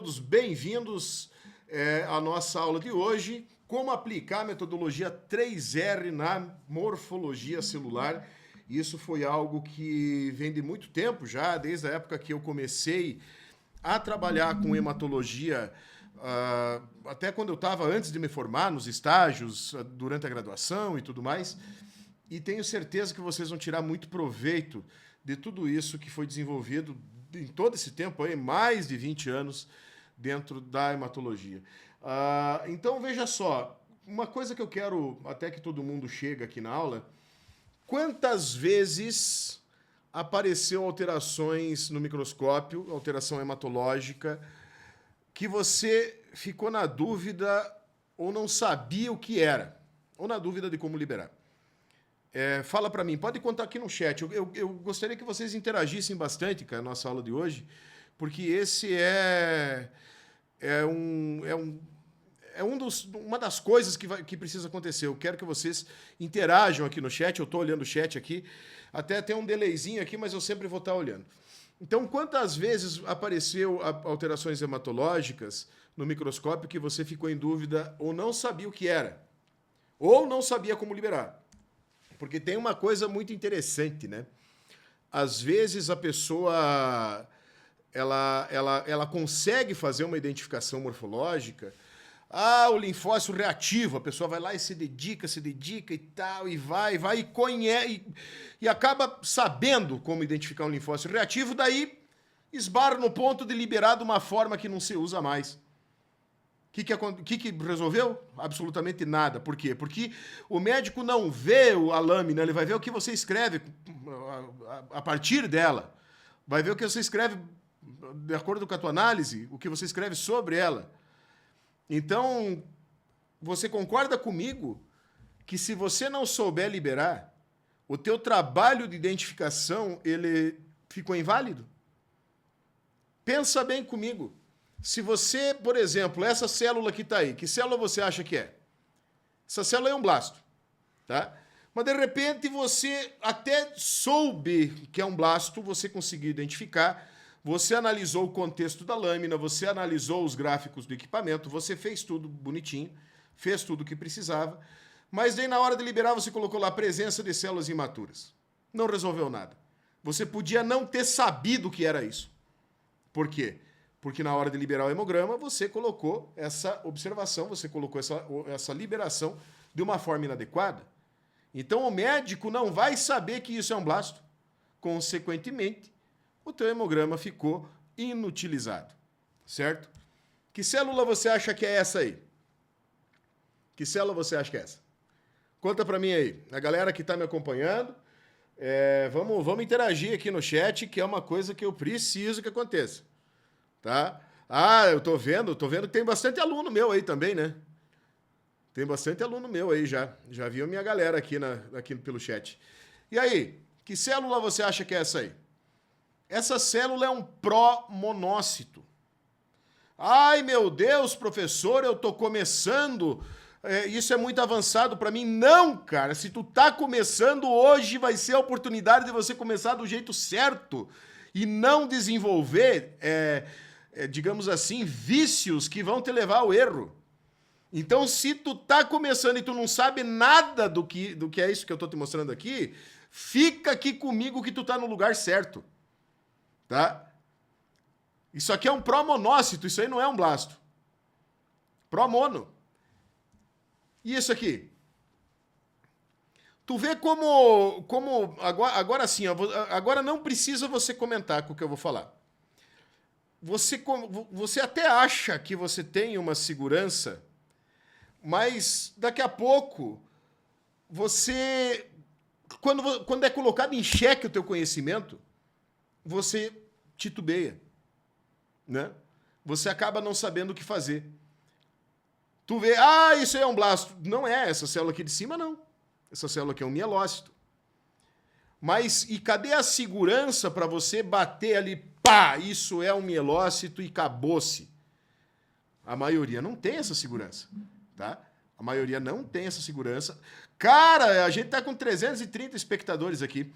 Todos bem-vindos à nossa aula de hoje, como aplicar a metodologia 3R na morfologia celular. Isso foi algo que vem de muito tempo já, desde a época que eu comecei a trabalhar com hematologia, até quando eu estava antes de me formar, nos estágios, durante a graduação e tudo mais. E tenho certeza que vocês vão tirar muito proveito de tudo isso que foi desenvolvido em todo esse tempo, aí, mais de 20 anos, dentro da hematologia. Então, veja só, uma coisa que eu quero, até que todo mundo chega aqui na aula, quantas vezes apareceu alterações no microscópio, alteração hematológica, que você ficou na dúvida ou não sabia o que era, ou na dúvida de como liberar? Fala para mim, pode contar aqui no chat. Eu gostaria que vocês interagissem bastante com a nossa aula de hoje, porque esse uma das coisas que precisa acontecer. Eu quero que vocês interajam aqui no chat. Eu estou olhando o chat aqui. Até tem um delayzinho aqui, mas eu sempre vou estar olhando. Então, quantas vezes apareceu alterações hematológicas no microscópio que você ficou em dúvida ou não sabia o que era? Ou não sabia como liberar? Porque tem uma coisa muito interessante, né? Às vezes a pessoa ela consegue fazer uma identificação morfológica. O linfócito reativo, a pessoa vai lá e se dedica e tal, e vai e conhece, e acaba sabendo como identificar um linfócito reativo, daí esbarra no ponto de liberar de uma forma que não se usa mais. O que resolveu? Absolutamente nada. Por quê? Porque o médico não vê a lâmina, ele vai ver o que você escreve a partir dela. Vai ver o que você escreve de acordo com a tua análise, o que você escreve sobre ela. Então, você concorda comigo que se você não souber liberar, o teu trabalho de identificação, ele ficou inválido? Pensa bem comigo. Se você, por exemplo, essa célula que está aí, que célula você acha que é? Essa célula é um blasto, tá? Mas, de repente, você até soube que é um blasto, você conseguiu identificar, você analisou o contexto da lâmina, você analisou os gráficos do equipamento, você fez tudo bonitinho, fez tudo o que precisava, mas daí, na hora de liberar, você colocou lá a presença de células imaturas. Não resolveu nada. Você podia não ter sabido o que era isso. Por quê? Porque na hora de liberar o hemograma, você colocou essa observação, você colocou essa liberação de uma forma inadequada. Então, o médico não vai saber que isso é um blasto. Consequentemente, o teu hemograma ficou inutilizado. Certo? Que célula você acha que é essa aí? Que célula você acha que é essa? Conta para mim aí. A galera que está me acompanhando, vamos interagir aqui no chat, que é uma coisa que eu preciso que aconteça. Tá? Eu tô vendo que tem bastante aluno meu aí também, né? Tem bastante aluno meu aí já. Já viu minha galera aqui pelo chat. E aí, que célula você acha que é essa aí? Essa célula é um promonócito. Ai, meu Deus, professor, eu tô começando. Isso é muito avançado para mim. Não, cara. Se tu tá começando, hoje vai ser a oportunidade de você começar do jeito certo e não desenvolver, digamos assim, vícios que vão te levar ao erro. Então, se tu tá começando e tu não sabe nada do que é isso que eu tô te mostrando aqui, fica aqui comigo que tu tá no lugar certo. Tá? Isso aqui é um promonócito, isso aí não é um blasto. Promono. E isso aqui? Tu vê como agora sim, agora não precisa você comentar com o que eu vou falar. Você até acha que você tem uma segurança, mas daqui a pouco quando é colocado em xeque o teu conhecimento, você titubeia, né? Você acaba não sabendo o que fazer. Tu vê, isso aí é um blasto. Não é, essa célula aqui de cima não. Essa célula aqui é um mielócito. Mas, e cadê a segurança para você bater ali, pá, isso é um mielócito e acabou-se? A maioria não tem essa segurança, tá? A maioria não tem essa segurança. Cara, a gente tá com 330 espectadores aqui.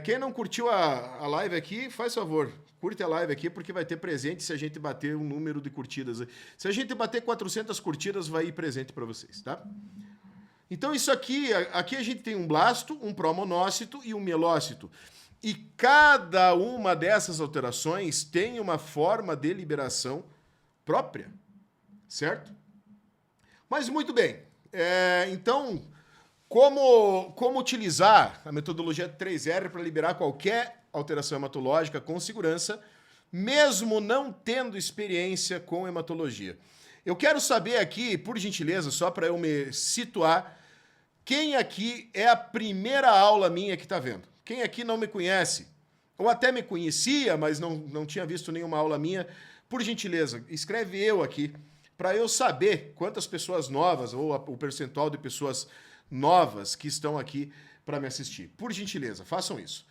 Quem não curtiu a live aqui, faz favor, curte a live aqui, porque vai ter presente se a gente bater um número de curtidas. Se a gente bater 400 curtidas, vai ir presente para vocês, tá? Então isso aqui a gente tem um blasto, um promonócito e um mielócito. E cada uma dessas alterações tem uma forma de liberação própria, certo? Mas muito bem, então, como utilizar a metodologia 3R para liberar qualquer alteração hematológica com segurança, mesmo não tendo experiência com hematologia? Eu quero saber aqui, por gentileza, só para eu me situar, quem aqui é a primeira aula minha que está vendo? Quem aqui não me conhece? Ou até me conhecia, mas não tinha visto nenhuma aula minha? Por gentileza, escreve eu aqui, para eu saber quantas pessoas novas, ou o percentual de pessoas novas que estão aqui para me assistir. Por gentileza, façam isso.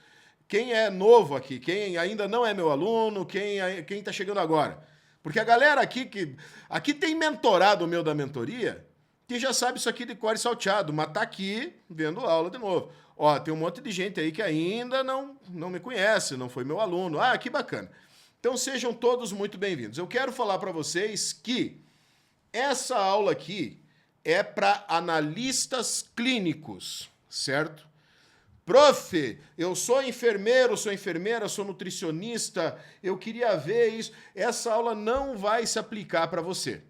Quem é novo aqui, quem ainda não é meu aluno, quem está chegando agora. Porque a galera aqui tem mentorado meu da mentoria, que já sabe isso aqui de cor e salteado, mas tá aqui vendo aula de novo. Ó, tem um monte de gente aí que ainda não me conhece, não foi meu aluno. Ah, que bacana. Então sejam todos muito bem-vindos. Eu quero falar para vocês que essa aula aqui é para analistas clínicos, certo? Prof, eu sou enfermeiro, sou enfermeira, sou nutricionista, eu queria ver isso. Essa aula não vai se aplicar para você.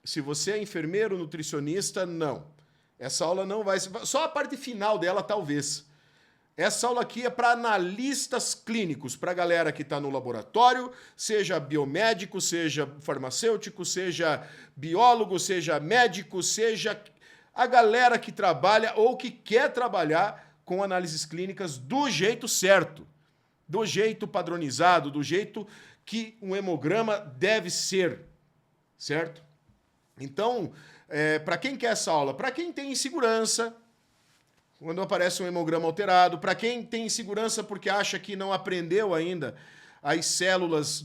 Se você é enfermeiro, nutricionista, não. Essa aula não vai... Só a parte final dela, talvez. Essa aula aqui é para analistas clínicos, para a galera que está no laboratório, seja biomédico, seja farmacêutico, seja biólogo, seja médico, seja a galera que trabalha ou que quer trabalhar com análises clínicas do jeito certo, do jeito padronizado, do jeito que um hemograma deve ser, certo? Então, para quem quer essa aula? Para quem tem insegurança, quando aparece um hemograma alterado, para quem tem insegurança porque acha que não aprendeu ainda as células,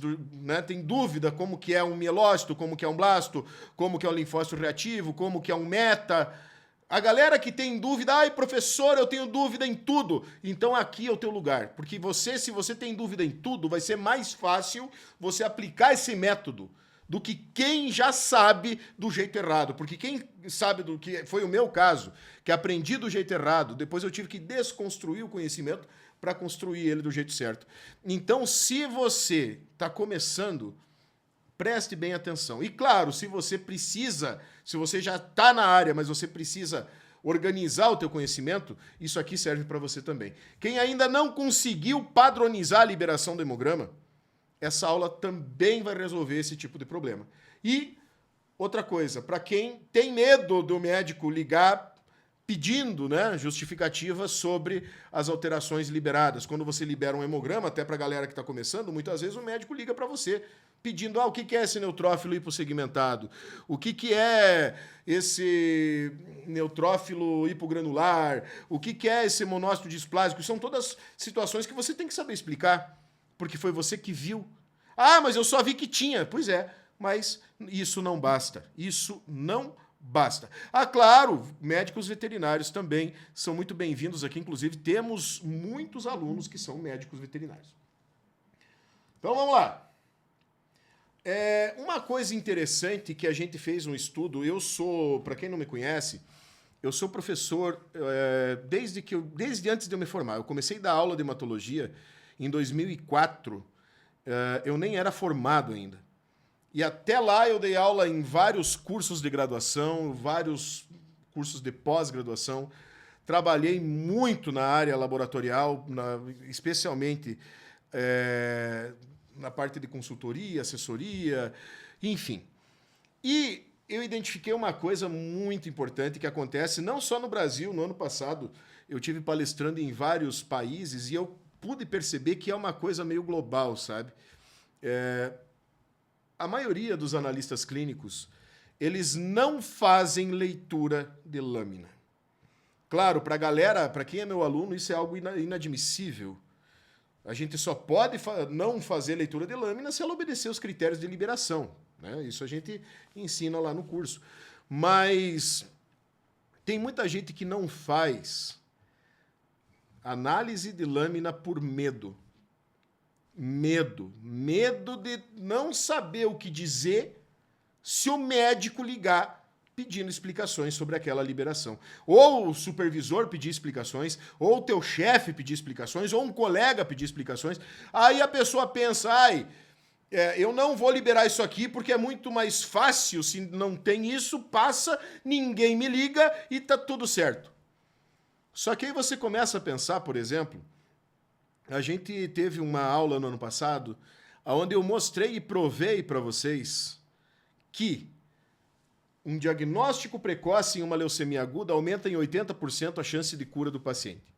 tem dúvida como que é um mielócito, como que é um blasto, como que é um linfócito reativo, como que é um meta. A galera que tem dúvida, ai, professor, eu tenho dúvida em tudo. Então aqui é o teu lugar, porque se você tem dúvida em tudo, vai ser mais fácil você aplicar esse método do que quem já sabe do jeito errado. Porque quem sabe do que foi o meu caso, que aprendi do jeito errado, depois eu tive que desconstruir o conhecimento para construir ele do jeito certo. Então, se você está começando, preste bem atenção. E claro, se você já está na área, mas você precisa organizar o teu conhecimento, isso aqui serve para você também. Quem ainda não conseguiu padronizar a liberação do hemograma, essa aula também vai resolver esse tipo de problema. E outra coisa, para quem tem medo do médico ligar pedindo, justificativa sobre as alterações liberadas. Quando você libera um hemograma, até para a galera que está começando, muitas vezes o médico liga para você pedindo, o que é esse neutrófilo hipossegmentado? O que é esse neutrófilo hipogranular? O que é esse monócito displásico? São todas situações que você tem que saber explicar. Porque foi você que viu. Ah, mas eu só vi que tinha. Pois é, mas isso não basta. Isso não basta. Ah, claro, médicos veterinários também são muito bem-vindos aqui. Inclusive, temos muitos alunos que são médicos veterinários. Então, vamos lá. Uma coisa interessante que a gente fez um estudo, para quem não me conhece, eu sou professor desde antes de eu me formar. Eu comecei a dar aula de hematologia em 2004, eu nem era formado ainda. E até lá eu dei aula em vários cursos de graduação, vários cursos de pós-graduação. Trabalhei muito na área laboratorial, especialmente na parte de consultoria, assessoria, enfim. E eu identifiquei uma coisa muito importante que acontece não só no Brasil. No ano passado, eu tive palestrando em vários países e eu pude perceber que é uma coisa meio global, sabe? A maioria dos analistas clínicos, eles não fazem leitura de lâmina. Claro, para a galera, para quem é meu aluno, isso é algo inadmissível. A gente só pode não fazer leitura de lâmina se ela obedecer os critérios de liberação, né? Isso a gente ensina lá no curso. Mas tem muita gente que não faz Análise de lâmina por medo. Medo. Medo de não saber o que dizer se o médico ligar pedindo explicações sobre aquela liberação. Ou o supervisor pedir explicações, ou o teu chefe pedir explicações, ou um colega pedir explicações. Aí a pessoa pensa, eu não vou liberar isso aqui porque é muito mais fácil, se não tem isso, passa, ninguém me liga e tá tudo certo. Só que aí você começa a pensar, por exemplo, a gente teve uma aula no ano passado onde eu mostrei e provei para vocês que um diagnóstico precoce em uma leucemia aguda aumenta em 80% a chance de cura do paciente.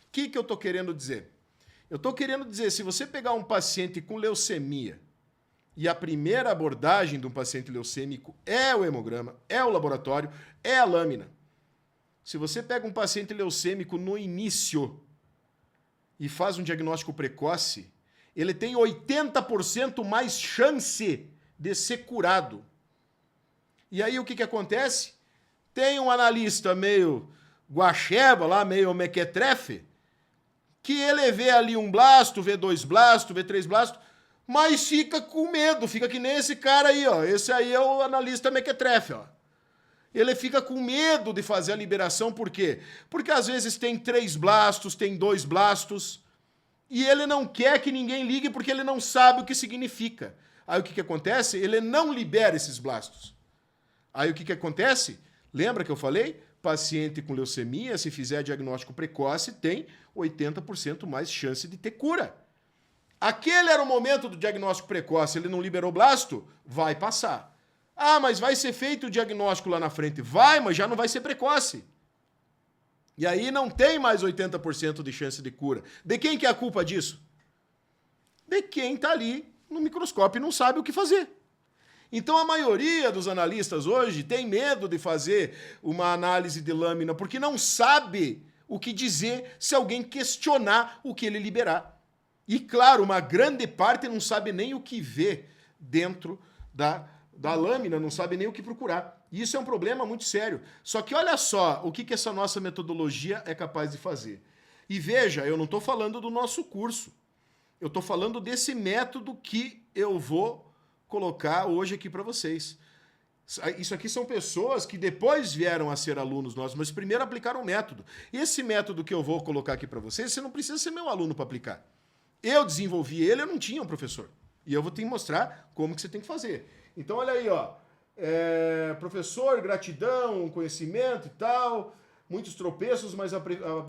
O que eu estou querendo dizer? Eu estou querendo dizer, se você pegar um paciente com leucemia e a primeira abordagem de um paciente leucêmico é o hemograma, é o laboratório, é a lâmina. Se você pega um paciente leucêmico no início e faz um diagnóstico precoce, ele tem 80% mais chance de ser curado. E aí o que acontece? Tem um analista meio guaxeba lá, meio mequetrefe, que ele vê ali um blasto, vê 2 blastos, vê 3 blastos, mas fica com medo, fica que nem esse cara aí, ó. Esse aí é o analista mequetrefe, ó. Ele fica com medo de fazer a liberação, por quê? Porque às vezes tem 3 blastos, tem 2 blastos, e ele não quer que ninguém ligue porque ele não sabe o que significa. Aí o que acontece? Ele não libera esses blastos. Aí o que acontece? Lembra que eu falei? Paciente com leucemia, se fizer diagnóstico precoce, tem 80% mais chance de ter cura. Aquele era o momento do diagnóstico precoce, ele não liberou blasto? Vai passar. Ah, mas vai ser feito o diagnóstico lá na frente? Vai, mas já não vai ser precoce. E aí não tem mais 80% de chance de cura. De quem que é a culpa disso? De quem está ali no microscópio e não sabe o que fazer. Então a maioria dos analistas hoje tem medo de fazer uma análise de lâmina porque não sabe o que dizer se alguém questionar o que ele liberar. E claro, uma grande parte não sabe nem o que ver dentro da lâmina, não sabe nem o que procurar. E isso é um problema muito sério. Só que olha só o que essa nossa metodologia é capaz de fazer. E veja, eu não estou falando do nosso curso. Eu estou falando desse método que eu vou colocar hoje aqui para vocês. Isso aqui são pessoas que depois vieram a ser alunos nossos, mas primeiro aplicaram o método. Esse método que eu vou colocar aqui para vocês, você não precisa ser meu aluno para aplicar. Eu desenvolvi ele, eu não tinha um professor. E eu vou te mostrar como que você tem que fazer. Então olha aí, ó. Professor, gratidão, conhecimento e tal, muitos tropeços, mas a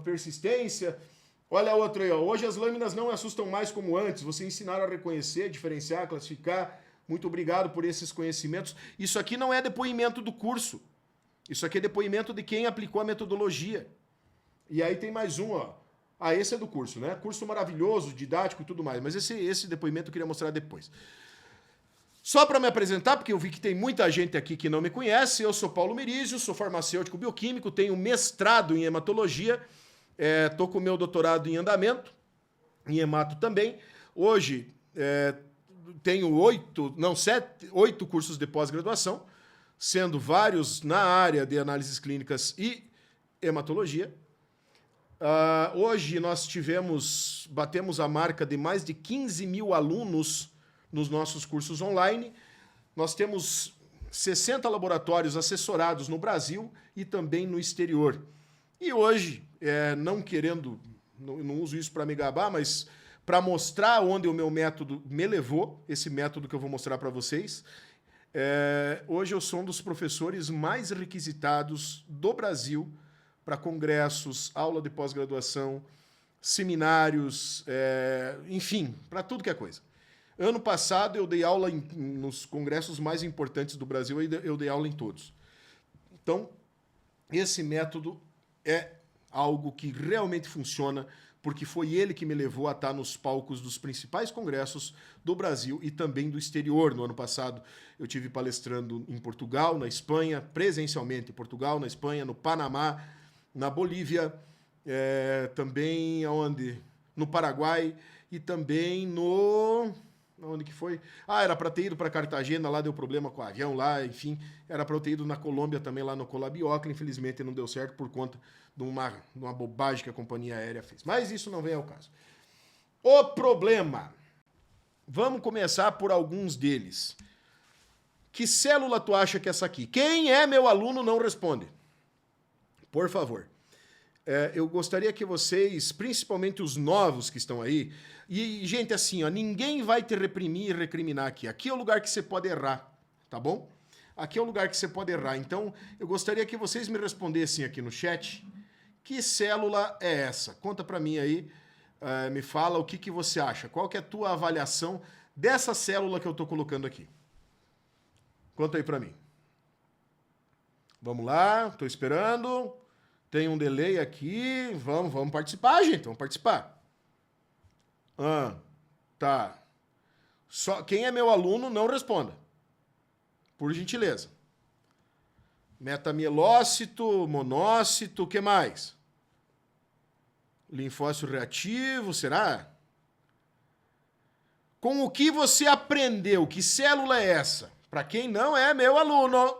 persistência. Olha outro aí, ó. Hoje as lâminas não assustam mais como antes. Você ensinaram a reconhecer, diferenciar, classificar. Muito obrigado por esses conhecimentos. Isso aqui não é depoimento do curso. Isso aqui é depoimento de quem aplicou a metodologia. E aí tem mais um, ó. Esse é do curso, né? Curso maravilhoso, didático e tudo mais. Mas esse depoimento eu queria mostrar depois. Só para me apresentar, porque eu vi que tem muita gente aqui que não me conhece, eu sou Paulo Merizio, sou farmacêutico bioquímico, tenho mestrado em hematologia, estou com o meu doutorado em andamento, em hemato também. Hoje tenho 8 cursos de pós-graduação, sendo vários na área de análises clínicas e hematologia. Hoje nós batemos a marca de mais de 15 mil alunos nos nossos cursos online. Nós temos 60 laboratórios assessorados no Brasil e também no exterior. E hoje, não uso isso para me gabar, mas para mostrar onde o meu método me levou, esse método que eu vou mostrar para vocês, hoje eu sou um dos professores mais requisitados do Brasil para congressos, aula de pós-graduação, seminários, enfim, para tudo que é coisa. Ano passado eu dei aula nos congressos mais importantes do Brasil, eu dei aula em todos. Então, esse método é algo que realmente funciona, porque foi ele que me levou a estar nos palcos dos principais congressos do Brasil e também do exterior. No ano passado eu tive palestrando em Portugal, na Espanha, presencialmente em Portugal, na Espanha, no Panamá, na Bolívia, também no Paraguai e também Onde que foi? Ah, era para ter ido para Cartagena, lá deu problema com o avião lá, enfim. Era para eu ter ido na Colômbia também, lá no Colabioca. Infelizmente não deu certo por conta de uma bobagem que a companhia aérea fez. Mas isso não vem ao caso. O problema. Vamos começar por alguns deles. Que célula tu acha que é essa aqui? Quem é meu aluno não responde. Por favor. Eu gostaria que vocês, principalmente os novos que estão aí, e, gente, assim, ó, ninguém vai te reprimir e recriminar aqui. Aqui é o lugar que você pode errar, tá bom? Aqui é o lugar que você pode errar. Então, eu gostaria que vocês me respondessem aqui no chat, que célula é essa? Conta pra mim aí, me fala o que você acha. Qual que é a tua avaliação dessa célula que eu tô colocando aqui? Conta aí pra mim. Vamos lá, tô esperando. Tem um delay aqui. Vamos participar, gente. Vamos participar. Tá. Só quem é meu aluno não responda. Por gentileza. Metamielócito, monócito, o que mais? Linfócito reativo, será? Com o que você aprendeu? Que célula é essa? Para quem não é meu aluno.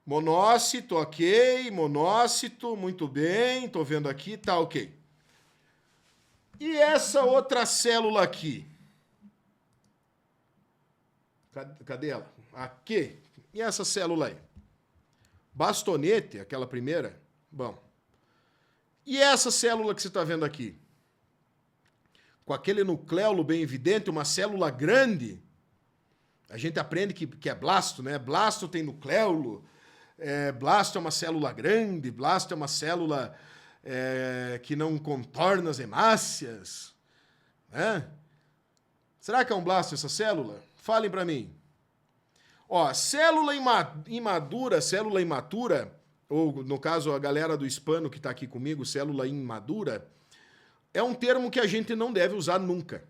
Monócito, ok. Monócito, muito bem. Tô vendo aqui, tá ok. E essa outra célula aqui? Cadê ela? Aqui. E essa célula aí? Bastonete, aquela primeira? Bom. E essa célula que você está vendo aqui? Com aquele nucleolo bem evidente, uma célula grande. A gente aprende que é blasto, né? Blasto tem nucleolo. Blasto é uma célula grande. Blasto é uma célula que não contorna as hemácias. Né? Será que é um blasto essa célula? Falem para mim. Ó, célula imatura, ou no caso a galera do hispano que está aqui comigo, célula imadura, é um termo que a gente não deve usar nunca.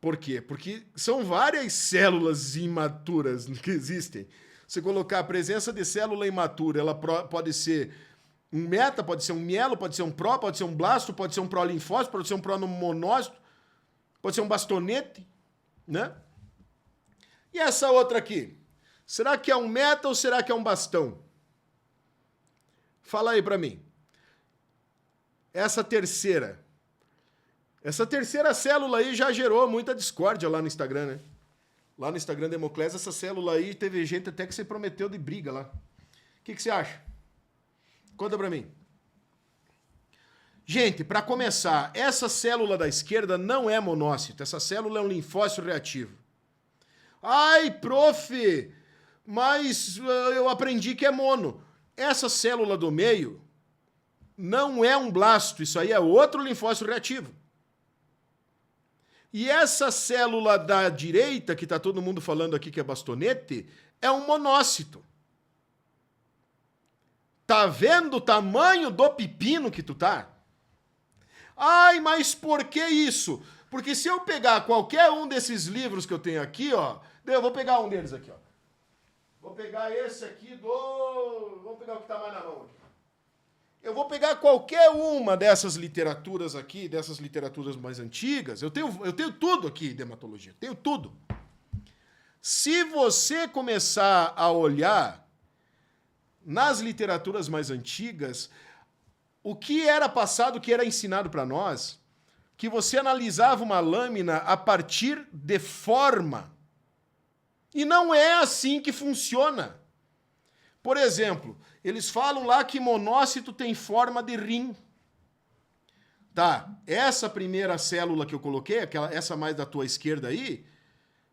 Por quê? Porque são várias células imaturas que existem. Se colocar a presença de célula imatura, ela pode ser um meta, pode ser um mielo, pode ser um pró, pode ser um blasto, pode ser um prolinfócito, pode ser um promonócito, pode ser um bastonete, né? E essa outra aqui? Será que é um meta ou será que é um bastão? Fala aí pra mim. Essa terceira célula aí já gerou muita discórdia lá no Instagram, né? Lá no Instagram Democlés, essa célula aí teve gente até que se prometeu de briga lá. O que você acha? Conta pra mim. Gente, para começar, essa célula da esquerda não é monócito. Essa célula é um linfócito reativo. Ai, prof, mas eu aprendi que é mono. Essa célula do meio não é um blasto. Isso aí é outro linfócito reativo. E essa célula da direita, que está todo mundo falando aqui que é bastonete, é um monócito. Tá vendo o tamanho do pepino que tu tá? Ai, mas por que isso? Porque se eu pegar qualquer um desses livros que eu tenho aqui, ó, eu vou pegar um deles aqui, ó. Vou pegar esse aqui vamos pegar o que tá mais na mão aqui. Eu vou pegar qualquer uma dessas literaturas aqui, dessas literaturas mais antigas. Eu tenho tudo aqui de hematologia, tenho tudo. Se você começar a olhar nas literaturas mais antigas, o que era passado, o que era ensinado para nós, que você analisava uma lâmina a partir de forma. E não é assim que funciona. Por exemplo, eles falam lá que monócito tem forma de rim. Tá, essa primeira célula que eu coloquei, essa mais da tua esquerda aí,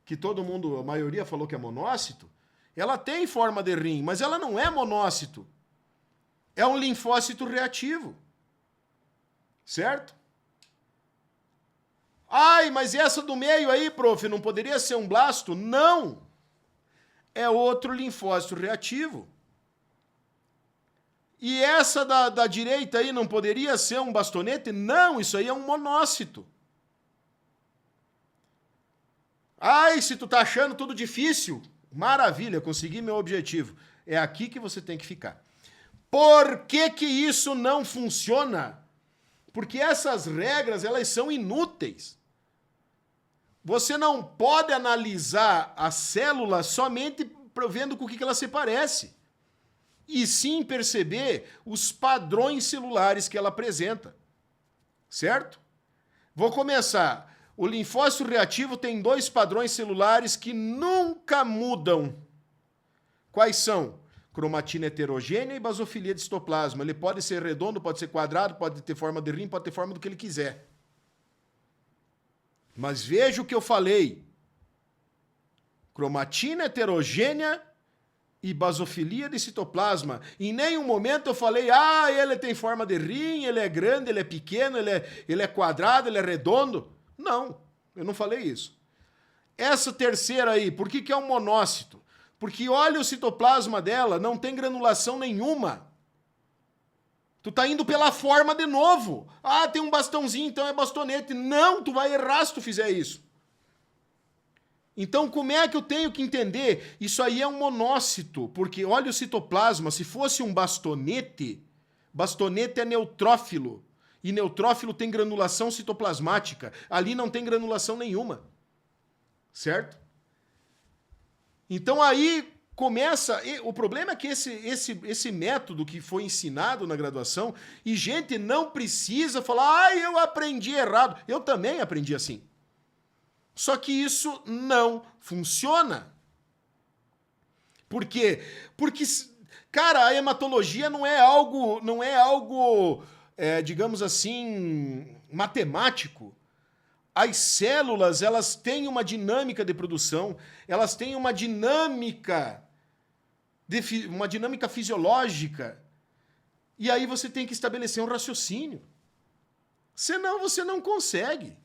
que todo mundo, a maioria falou que é monócito, ela tem forma de rim, mas ela não é monócito. É um linfócito reativo. Certo? Ai, mas essa do meio aí, prof, não poderia ser um blasto? Não! É outro linfócito reativo. E essa da direita aí não poderia ser um bastonete? Não, isso aí é um monócito. Ai, se tu tá achando tudo difícil, maravilha, consegui meu objetivo. É aqui que você tem que ficar. Por que isso não funciona? Porque essas regras, elas são inúteis. Você não pode analisar a célula somente vendo com o que ela se parece. E sim perceber os padrões celulares que ela apresenta. Certo? Vou começar. O linfócito reativo tem 2 padrões celulares que nunca mudam. Quais são? Cromatina heterogênea e basofilia de citoplasma. Ele pode ser redondo, pode ser quadrado, pode ter forma de rim, pode ter forma do que ele quiser. Mas veja o que eu falei. Cromatina heterogênea e basofilia de citoplasma. Em nenhum momento eu falei, ele tem forma de rim, ele é grande, ele é pequeno, ele é quadrado, ele é redondo. Não, eu não falei isso. Essa terceira aí, por que é um monócito? Porque olha o citoplasma dela, não tem granulação nenhuma. Tu tá indo pela forma de novo. Tem um bastãozinho, então é bastonete. Não, tu vai errar se tu fizer isso. Então, como é que eu tenho que entender? Isso aí é um monócito, porque olha o citoplasma, se fosse um bastonete, bastonete é neutrófilo, e neutrófilo tem granulação citoplasmática. Ali não tem granulação nenhuma. Certo? Então aí começa... O problema é que esse método que foi ensinado na graduação, e gente não precisa falar, eu aprendi errado. Eu também aprendi assim. Só que isso não funciona. Por quê? Porque, cara, a hematologia não é algo, digamos assim, matemático. As células, elas têm uma dinâmica de produção, elas têm uma dinâmica fisiológica. E aí você tem que estabelecer um raciocínio. Senão você não consegue.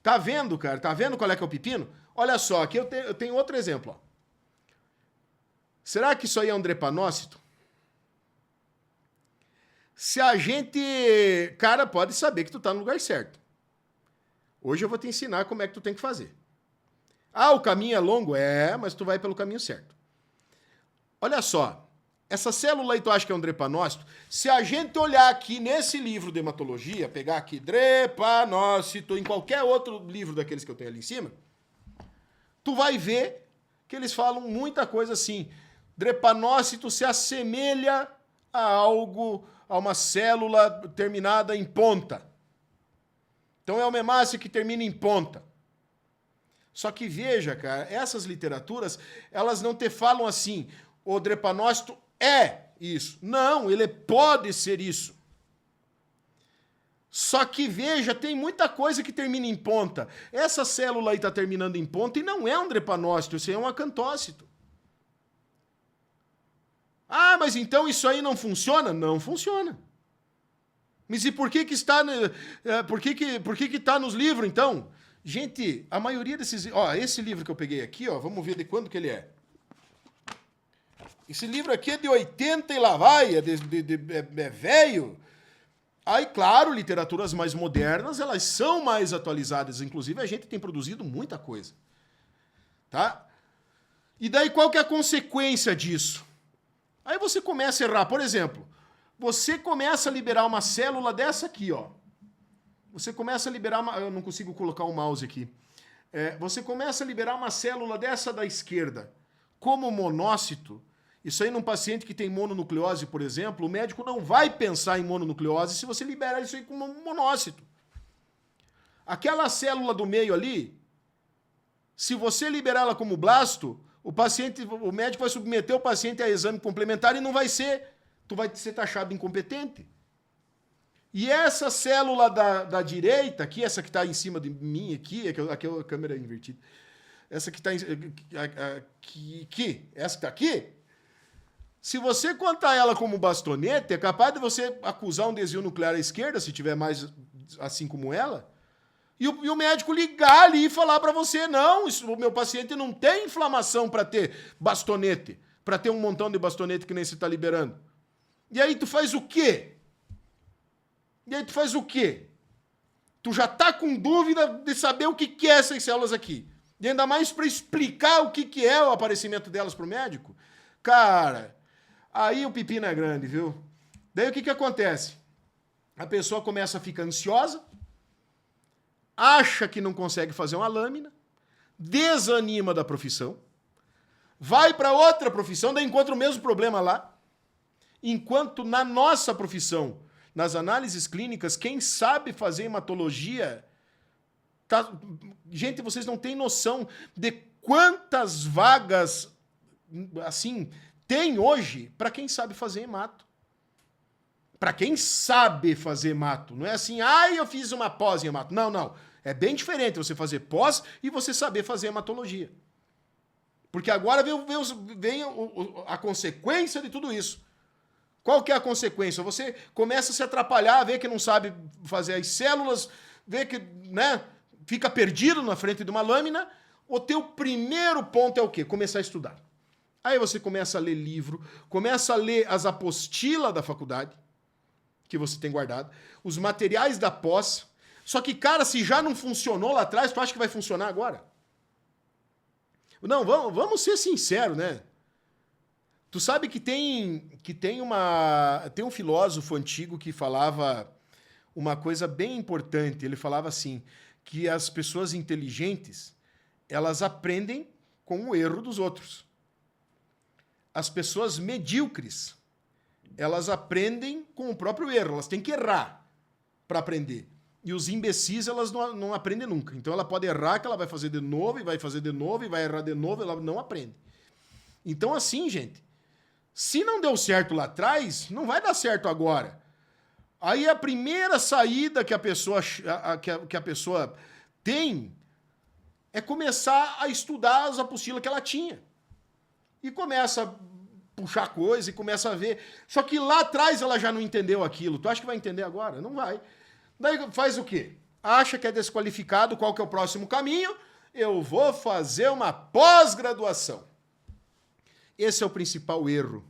Tá vendo, cara? Tá vendo qual é que é o pepino? Olha só, aqui eu tenho outro exemplo. Ó. Será que isso aí é um drepanócito? Se a gente... Cara, pode saber que tu tá no lugar certo. Hoje eu vou te ensinar como é que tu tem que fazer. O caminho é longo? Mas tu vai pelo caminho certo. Olha só. Essa célula aí tu acha que é um drepanócito? Se a gente olhar aqui nesse livro de hematologia, pegar aqui drepanócito, em qualquer outro livro daqueles que eu tenho ali em cima, tu vai ver que eles falam muita coisa assim. Drepanócito se assemelha a algo, a uma célula terminada em ponta. Então é uma hemácia que termina em ponta. Só que veja, cara, essas literaturas, elas não te falam assim, o drepanócito é isso. Não, ele pode ser isso. Só que, veja, tem muita coisa que termina em ponta. Essa célula aí está terminando em ponta e não é um drepanócito, isso aí é um acantócito. Mas então isso aí não funciona? Não funciona. Mas e por que está por que está nos livros, então? Gente, a maioria desses... esse livro que eu peguei aqui, vamos ver de quando que ele é. Esse livro aqui é de 80 e lá vai, é velho. Aí, claro, literaturas mais modernas, elas são mais atualizadas. Inclusive, a gente tem produzido muita coisa. Tá? E daí, qual que é a consequência disso? Aí você começa a errar. Por exemplo, você começa a liberar uma célula dessa aqui, ó. Você começa a liberar uma... Eu não consigo colocar o mouse aqui. Você começa a liberar uma célula dessa da esquerda como monócito. Isso aí num paciente que tem mononucleose, por exemplo, o médico não vai pensar em mononucleose se você liberar isso aí como um monócito. Aquela célula do meio ali, se você liberar ela como blasto, o médico vai submeter o paciente a exame complementar e não vai ser, tu vai ser taxado incompetente. E essa célula da direita, aqui, essa que está em cima de mim aqui, aqui a câmera é invertida, essa que está aqui, essa que está aqui, se você contar ela como bastonete, é capaz de você acusar um desvio nuclear à esquerda, se tiver mais assim como ela, e o médico ligar ali e falar para você, não, o meu paciente não tem inflamação para ter bastonete, para ter um montão de bastonete que nem você está liberando. E aí tu faz o quê? Tu já tá com dúvida de saber o que é essas células aqui. E ainda mais para explicar o que é o aparecimento delas pro médico. Cara, aí o pepino é grande, viu? Daí o que acontece? a pessoa começa a ficar ansiosa, acha que não consegue fazer uma lâmina, desanima da profissão, vai para outra profissão, daí encontra o mesmo problema lá, enquanto na nossa profissão, nas análises clínicas, quem sabe fazer hematologia... Gente, vocês não têm noção de quantas vagas assim tem hoje para quem sabe fazer hemato. Para quem sabe fazer hemato. Não é assim, eu fiz uma pós em hemato. Não, não. É bem diferente você fazer pós e você saber fazer hematologia. Porque agora vem a consequência de tudo isso. Qual que é a consequência? Você começa a se atrapalhar, vê que não sabe fazer as células, vê que, né, fica perdido na frente de uma lâmina. O teu primeiro ponto é o quê? Começar a estudar. Aí você começa a ler livro, começa a ler as apostilas da faculdade, que você tem guardado, os materiais da pós. Só que, cara, se já não funcionou lá atrás, tu acha que vai funcionar agora? Não, vamos ser sinceros, né? Tu sabe que tem um filósofo antigo que falava uma coisa bem importante. Ele falava assim, que as pessoas inteligentes, elas aprendem com o erro dos outros. As pessoas medíocres, elas aprendem com o próprio erro. Elas têm que errar para aprender. E os imbecis, elas não aprendem nunca. Então ela pode errar, que ela vai fazer de novo, e vai fazer de novo, e vai errar de novo, ela não aprende. Então assim, gente, se não deu certo lá atrás, não vai dar certo agora. Aí a primeira saída que a pessoa tem é começar a estudar as apostilas que ela tinha. E começa a puxar coisa e começa a ver. Só que lá atrás ela já não entendeu aquilo. Tu acha que vai entender agora? Não vai. Daí faz o quê? Acha que é desqualificado, qual que é o próximo caminho? Eu vou fazer uma pós-graduação. Esse é o principal erro.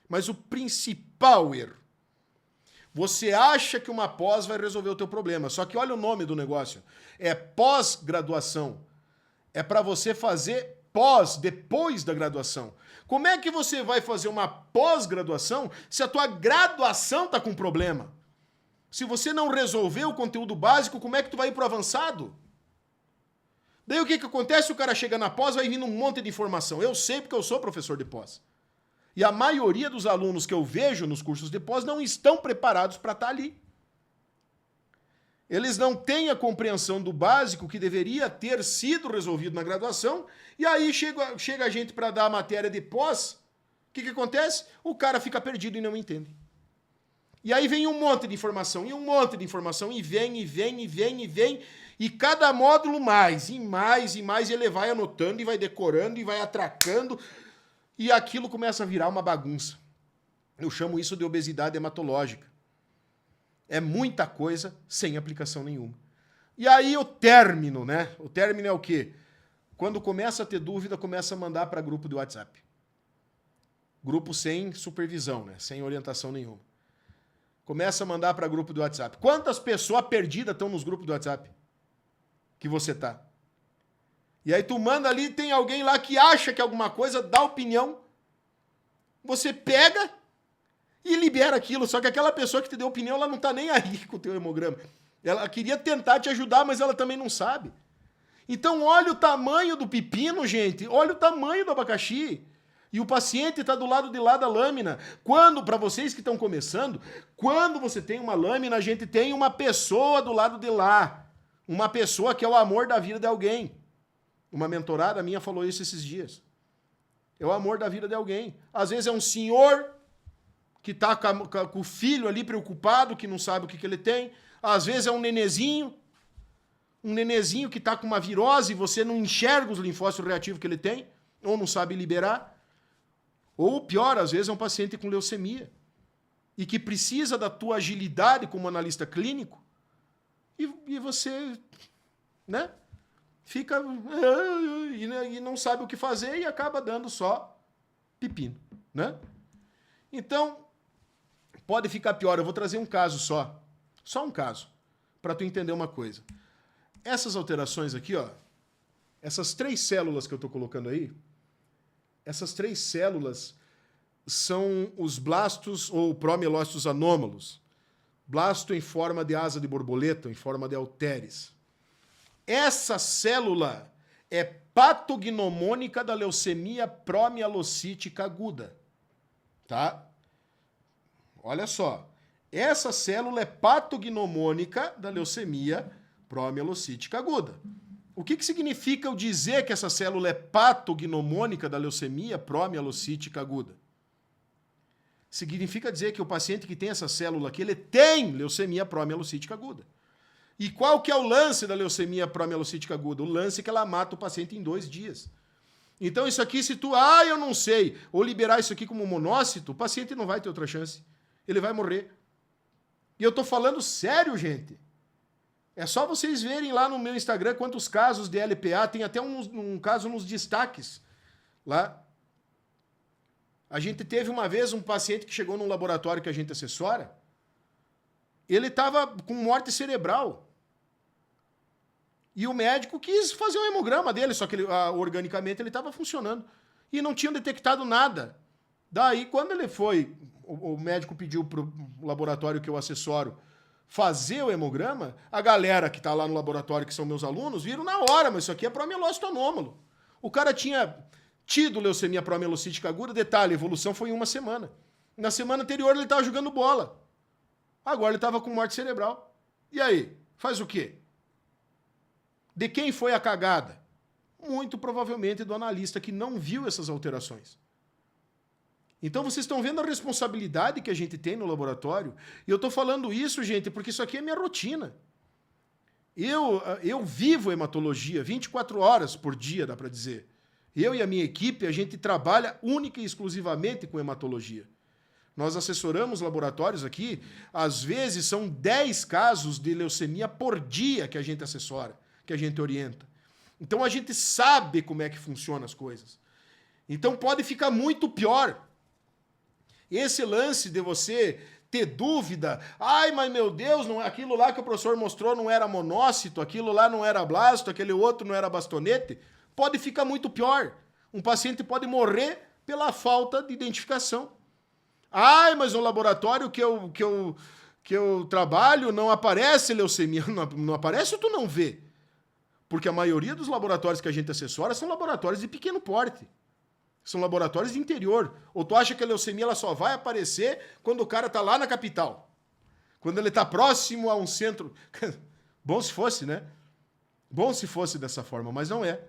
Mas o principal erro. Você acha que uma pós vai resolver o teu problema. Só que olha o nome do negócio. É pós-graduação. É para você fazer pós, depois da graduação. Como é que você vai fazer uma pós-graduação se a tua graduação está com problema? Se você não resolver o conteúdo básico, como é que tu vai ir pro avançado? Daí o que acontece? O cara chega na pós, vai vindo um monte de informação. Eu sei porque eu sou professor de pós. E a maioria dos alunos que eu vejo nos cursos de pós não estão preparados para estar ali. Eles não têm a compreensão do básico que deveria ter sido resolvido na graduação, e aí chega a gente para dar a matéria de pós, o que acontece? O cara fica perdido e não entende. E aí vem um monte de informação, e um monte de informação, e vem, e cada módulo mais, e mais, e ele vai anotando, e vai decorando, e vai atracando, e aquilo começa a virar uma bagunça. Eu chamo isso de obesidade hematológica. É muita coisa sem aplicação nenhuma. E aí o término, né? O término é o quê? Quando começa a ter dúvida, começa a mandar para grupo do WhatsApp. Grupo sem supervisão, né? Sem orientação nenhuma. Começa a mandar para grupo do WhatsApp. Quantas pessoas perdidas estão nos grupos do WhatsApp que você tá? E aí tu manda ali, tem alguém lá que acha que alguma coisa, dá opinião. Você pega e libera aquilo. Só que aquela pessoa que te deu opinião, ela não tá nem aí com o teu hemograma. Ela queria tentar te ajudar, mas ela também não sabe. Então olha o tamanho do pepino, gente. Olha o tamanho do abacaxi. E o paciente está do lado de lá da lâmina. Para vocês que estão começando, quando você tem uma lâmina, a gente tem uma pessoa do lado de lá. Uma pessoa que é o amor da vida de alguém. Uma mentorada minha falou isso esses dias. É o amor da vida de alguém. Às vezes é um senhor que está com o filho ali preocupado, que não sabe o que ele tem. Às vezes é um nenezinho que está com uma virose e você não enxerga os linfócitos reativos que ele tem, ou não sabe liberar. Ou pior, às vezes é um paciente com leucemia e que precisa da tua agilidade como analista clínico e você, né, fica e não sabe o que fazer e acaba dando só pepino, né? Então, pode ficar pior. Eu vou trazer um caso só um caso, para tu entender uma coisa. Essas alterações aqui, ó, essas 3 células que eu estou colocando aí, essas 3 células são os blastos ou promielócitos anômalos. blasto em forma de asa de borboleta, em forma de halteres. Essa célula é patognomônica da leucemia promielocítica aguda. Tá? Olha só. Essa célula é patognomônica da leucemia promielocítica aguda. O que significa eu dizer que essa célula é patognomônica da leucemia promielocítica aguda? Significa dizer que o paciente que tem essa célula aqui, ele tem leucemia promielocítica aguda. E qual que é o lance da leucemia promielocítica aguda? O lance é que ela mata o paciente em 2 dias. Então isso aqui, se tu, eu não sei, ou liberar isso aqui como monócito, o paciente não vai ter outra chance. Ele vai morrer. E eu tô falando sério, gente. É só vocês verem lá no meu Instagram quantos casos de LPA, tem até um caso nos destaques lá. A gente teve uma vez um paciente que chegou num laboratório que a gente assessora, ele estava com morte cerebral. E o médico quis fazer um hemograma dele, só que organicamente ele estava funcionando. E não tinham detectado nada. Daí, quando ele foi, o médico pediu para o laboratório que eu assessoro fazer o hemograma, a galera que está lá no laboratório, que são meus alunos, viram na hora, mas isso aqui é promielócito anômalo. O cara tinha tido leucemia promielocítica aguda, detalhe, a evolução foi em 1 semana. Na semana anterior ele estava jogando bola. Agora ele estava com morte cerebral. E aí? Faz o quê? De quem foi a cagada? Muito provavelmente do analista que não viu essas alterações. Então vocês estão vendo a responsabilidade que a gente tem no laboratório. E eu estou falando isso, gente, porque isso aqui é minha rotina. Eu vivo hematologia 24 horas por dia, dá para dizer. Eu e a minha equipe, a gente trabalha única e exclusivamente com hematologia. Nós assessoramos laboratórios aqui, às vezes são 10 casos de leucemia por dia que a gente assessora, que a gente orienta. Então a gente sabe como é que funcionam as coisas. Então pode ficar muito pior. Esse lance de você ter dúvida, mas meu Deus, não, aquilo lá que o professor mostrou não era monócito, aquilo lá não era blasto, aquele outro não era bastonete, pode ficar muito pior. Um paciente pode morrer pela falta de identificação. Mas no laboratório que eu trabalho não aparece leucemia. Não aparece ou tu não vê? Porque a maioria dos laboratórios que a gente assessora são laboratórios de pequeno porte. São laboratórios de interior. Ou tu acha que a leucemia ela só vai aparecer quando o cara tá lá na capital? Quando ele tá próximo a um centro... Bom se fosse, né? Bom se fosse dessa forma, mas não é.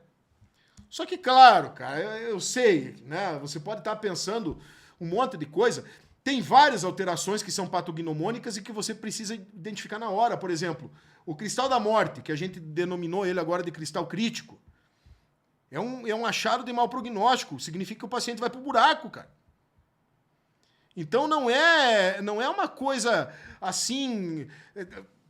Só que, claro, cara, eu sei, né? Você pode estar pensando um monte de coisa. Tem várias alterações que são patognomônicas e que você precisa identificar na hora. Por exemplo, o cristal da morte, que a gente denominou ele agora de cristal crítico. É um achado de mau prognóstico. Significa que o paciente vai pro buraco, cara. Então não é uma coisa assim...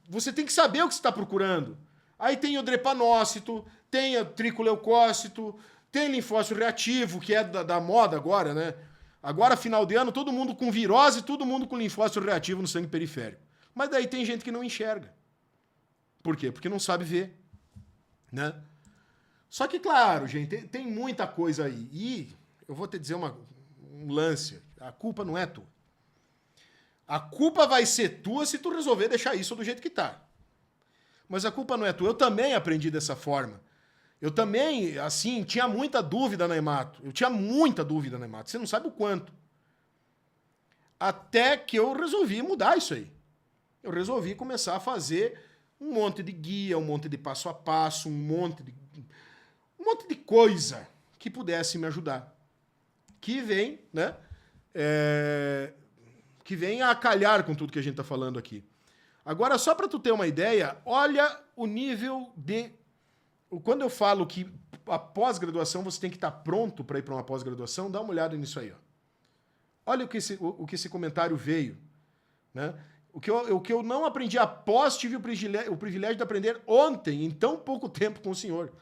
Você tem que saber o que você está procurando. Aí tem o drepanócito, tem o tricoleucócito, tem linfócito reativo, que é da moda agora, né? Agora, final de ano, todo mundo com virose, todo mundo com linfócito reativo no sangue periférico. Mas daí tem gente que não enxerga. Por quê? Porque não sabe ver, né? Só que, claro, gente, tem muita coisa aí. E eu vou te dizer um lance. A culpa não é tua. A culpa vai ser tua se tu resolver deixar isso do jeito que tá. Mas a culpa não é tua. Eu também aprendi dessa forma. Eu também, assim, tinha muita dúvida na hemato. Eu tinha muita dúvida na hemato. Você não sabe o quanto. Até que eu resolvi mudar isso aí. Eu resolvi começar a fazer um monte de guia, um monte de passo a passo, um monte de coisa que pudesse me ajudar. Que vem, né? Que vem a calhar com tudo que a gente está falando aqui. Agora, só para tu ter uma ideia, olha o nível de... Quando eu falo que a pós-graduação você tem que estar pronto para ir para uma pós-graduação, dá uma olhada nisso aí. Ó. Olha o que esse comentário veio. Né? O que eu não aprendi após, tive o privilégio de aprender ontem, em tão pouco tempo com o senhor.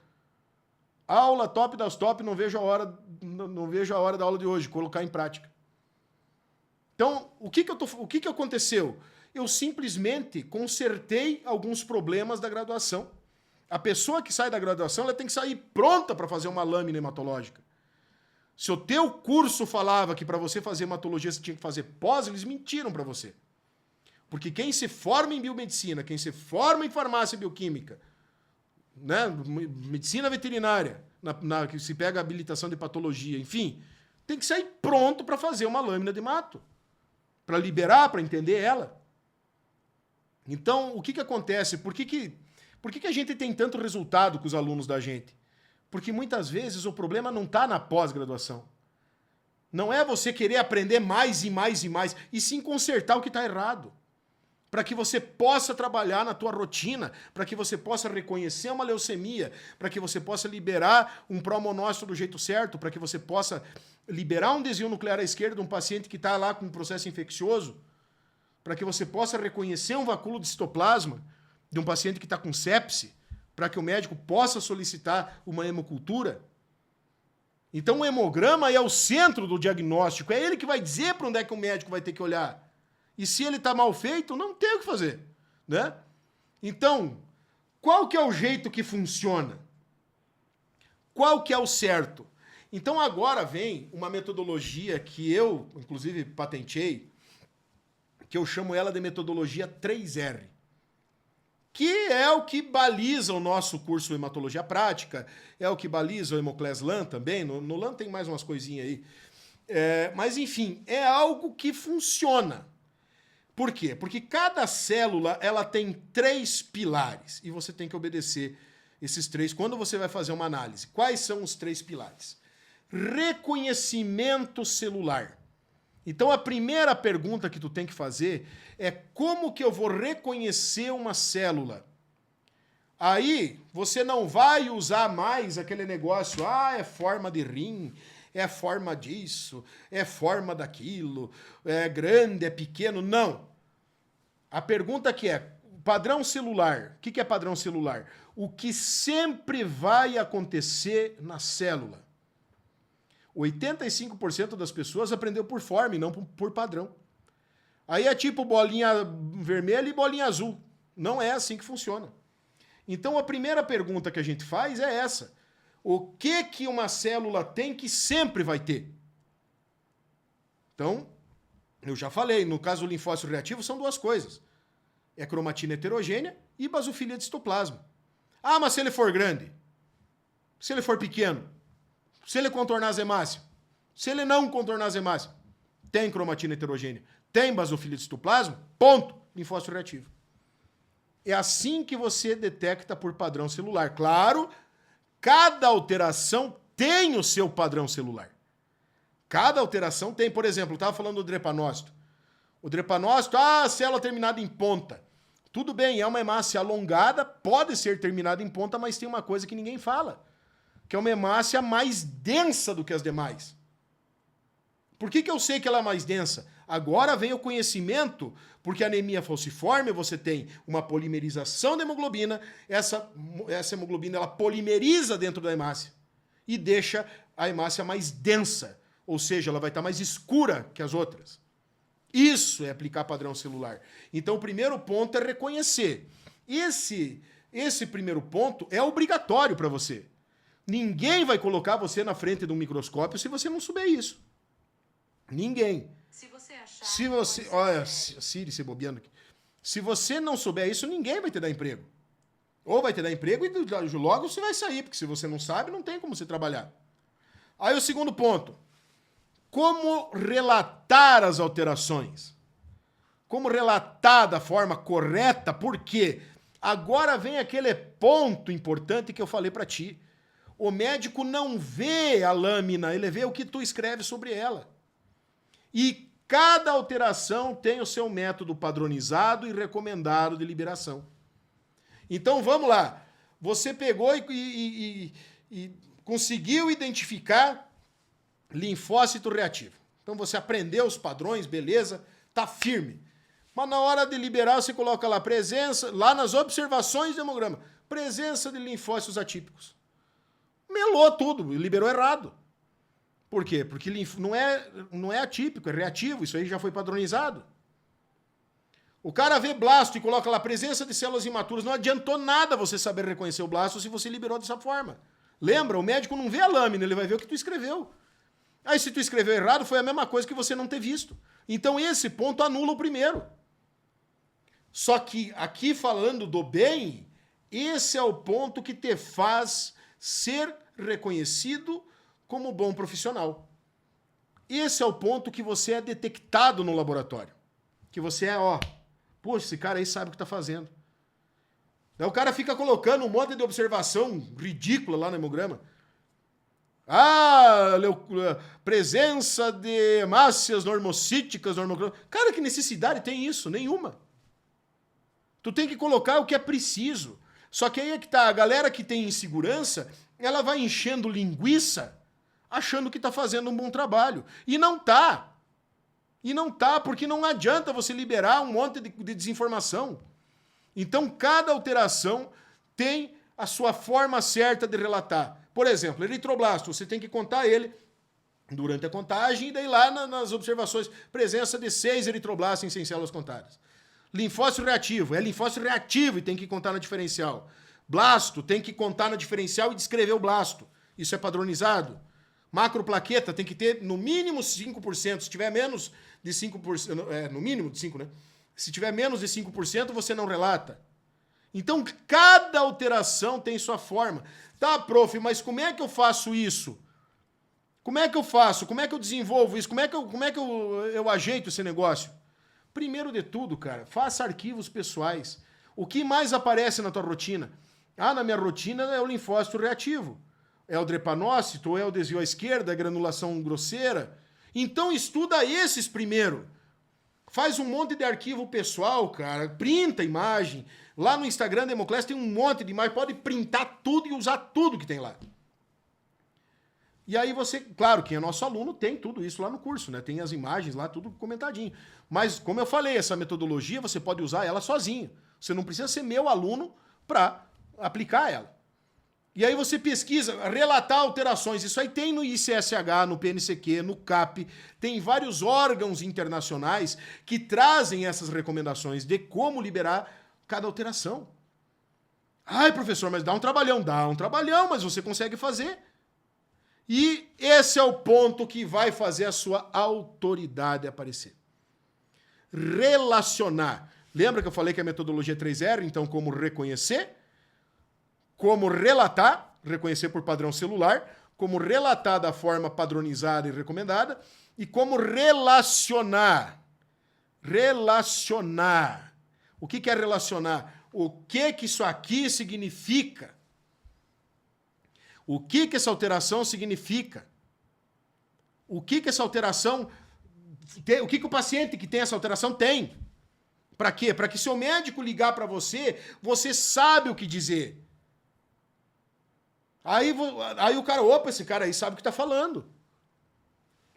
Aula top das top, não vejo a hora da aula de hoje, colocar em prática. Então, o que aconteceu? Eu simplesmente consertei alguns problemas da graduação. A pessoa que sai da graduação, ela tem que sair pronta para fazer uma lâmina hematológica. Se o teu curso falava que para você fazer hematologia você tinha que fazer pós, eles mentiram para você. Porque quem se forma em biomedicina, quem se forma em farmácia bioquímica, né, medicina veterinária, que se pega a habilitação de patologia, enfim, tem que sair pronto para fazer uma lâmina de mato, para liberar, para entender ela. Então, o que acontece? Por que a gente tem tanto resultado com os alunos da gente? Porque muitas vezes o problema não está na pós-graduação. Não é você querer aprender mais e mais e mais, e sim consertar o que está errado. Para que você possa trabalhar na tua rotina, para que você possa reconhecer uma leucemia, para que você possa liberar um promonócito do jeito certo, para que você possa liberar um desvio nuclear à esquerda de um paciente que está lá com um processo infeccioso, para que você possa reconhecer um vacúolo de citoplasma de um paciente que está com sepse, para que o médico possa solicitar uma hemocultura. Então o hemograma é o centro do diagnóstico, é ele que vai dizer para onde é que o médico vai ter que olhar. E se ele está mal feito, não tem o que fazer, né? Então, qual que é o jeito que funciona? Qual que é o certo? Então agora vem uma metodologia que eu, inclusive, patentei, que eu chamo ela de metodologia 3R, que é o que baliza o nosso curso de hematologia prática, é o que baliza o Hemoclés LAN também, no LAN tem mais umas coisinhas aí. Mas, enfim, é algo que funciona. Por quê? Porque cada célula ela tem 3 pilares e você tem que obedecer esses 3 quando você vai fazer uma análise. Quais são os 3 pilares? Reconhecimento celular. Então a primeira pergunta que tu tem que fazer é como que eu vou reconhecer uma célula? Aí você não vai usar mais aquele negócio, é forma de rim, é forma disso, é forma daquilo, é grande, é pequeno. Não. A pergunta que é, padrão celular. O que é padrão celular? O que sempre vai acontecer na célula. 85% das pessoas aprendeu por forma e não por padrão. Aí é tipo bolinha vermelha e bolinha azul. Não é assim que funciona. Então a primeira pergunta que a gente faz é essa. O que uma célula tem que sempre vai ter? Então, eu já falei, no caso do linfócito reativo são 2 coisas. É cromatina heterogênea e basofilia de citoplasma. Mas se ele for grande? Se ele for pequeno? Se ele contornar as hemácias? Se ele não contornar as hemácias? Tem cromatina heterogênea, tem basofilia de citoplasma, ponto, linfócito reativo. É assim que você detecta por padrão celular. Claro, cada alteração tem o seu padrão celular. Cada alteração tem, por exemplo, eu estava falando do drepanócito. O drepanócito, célula terminada em ponta. Tudo bem, é uma hemácia alongada, pode ser terminada em ponta, mas tem uma coisa que ninguém fala, que é uma hemácia mais densa do que as demais. Por que eu sei que ela é mais densa? Agora vem o conhecimento, porque a anemia falciforme, você tem uma polimerização da hemoglobina, essa hemoglobina ela polimeriza dentro da hemácia e deixa a hemácia mais densa, ou seja, ela vai estar mais escura que as outras. Isso é aplicar padrão celular. Então o primeiro ponto é reconhecer. Esse primeiro ponto é obrigatório para você. Ninguém vai colocar você na frente de um microscópio se você não souber isso. Ninguém. Se você olha, Siri se bobeando aqui. Se você não souber isso, ninguém vai te dar emprego. Ou vai te dar emprego e logo você vai sair, porque se você não sabe, não tem como você trabalhar. Aí o segundo ponto. Como relatar as alterações? Como relatar da forma correta? Por quê? Agora vem aquele ponto importante que eu falei para ti. O médico não vê a lâmina, ele vê o que tu escreve sobre ela. E cada alteração tem o seu método padronizado e recomendado de liberação. Então vamos lá. Você pegou e conseguiu identificar linfócito reativo. Então você aprendeu os padrões, beleza, tá firme. Mas na hora de liberar, você coloca lá presença, lá nas observações do hemograma, presença de linfócitos atípicos. Melou tudo, liberou errado. Por quê? Porque não é atípico, é reativo, isso aí já foi padronizado. O cara vê blasto e coloca lá presença de células imaturas, não adiantou nada você saber reconhecer o blasto se você liberou dessa forma. Lembra, o médico não vê a lâmina, ele vai ver o que tu escreveu. Aí se tu escreveu errado, foi a mesma coisa que você não ter visto. Então esse ponto anula o primeiro. Só que aqui falando do bem, esse é o ponto que te faz ser reconhecido como bom profissional. Esse é o ponto que você é detectado no laboratório. Que você é, poxa, esse cara aí sabe o que está fazendo. Daí o cara fica colocando um monte de observação ridícula lá no hemograma. Presença de hemácias normocíticas, Cara, que necessidade tem isso? Nenhuma. Tu tem que colocar o que é preciso. Só que aí é que tá, a galera que tem insegurança, ela vai enchendo linguiça, achando que tá fazendo um bom trabalho. E não tá. Porque não adianta você liberar um monte de desinformação. Então, cada alteração tem a sua forma certa de relatar. Por exemplo, eritroblasto, você tem que contar ele durante a contagem e daí lá nas observações, presença de 6 eritroblastos em 100 células contadas. Linfócito reativo, é linfócito reativo e tem que contar na diferencial. Blasto, tem que contar na diferencial e descrever o blasto. Isso é padronizado. Macroplaqueta tem que ter no mínimo 5%, se tiver menos de 5%, no mínimo de 5%, né? Se tiver menos de 5%, você não relata. Então, cada alteração tem sua forma. Tá, prof, mas como é que eu faço isso? Como é que eu faço? Como é que eu desenvolvo isso? Como é que eu ajeito esse negócio? Primeiro de tudo, cara, faça arquivos pessoais. O que mais aparece na tua rotina? Na minha rotina é o linfócito reativo. É o drepanócito, ou é o desvio à esquerda, a granulação grosseira. Então, estuda esses primeiro. Faz um monte de arquivo pessoal, cara. Printa a imagem. Lá no Instagram da Hemoclass tem um monte de imagem. Pode printar tudo e usar tudo que tem lá. E aí você, claro, quem é nosso aluno tem tudo isso lá no curso, né? Tem as imagens lá, tudo comentadinho. Mas, como eu falei, essa metodologia você pode usar ela sozinho. Você não precisa ser meu aluno para aplicar ela. E aí você pesquisa, relatar alterações. Isso aí tem no ICSH, no PNCQ, no CAP. Tem vários órgãos internacionais que trazem essas recomendações de como liberar cada alteração. Ai, professor, mas dá um trabalhão. Dá um trabalhão, mas você consegue fazer. E esse é o ponto que vai fazer a sua autoridade aparecer. Relacionar. Lembra que eu falei que a metodologia 3R, então como reconhecer, como relatar, reconhecer por padrão celular, como relatar da forma padronizada e recomendada, e como relacionar. Relacionar. O que é relacionar? O que isso aqui significa? O que essa alteração significa? O que essa alteração... O que o paciente que tem essa alteração tem? Para quê? Para que seu médico ligar para você, você sabe o que dizer. Aí o cara, opa, esse cara aí sabe o que tá falando.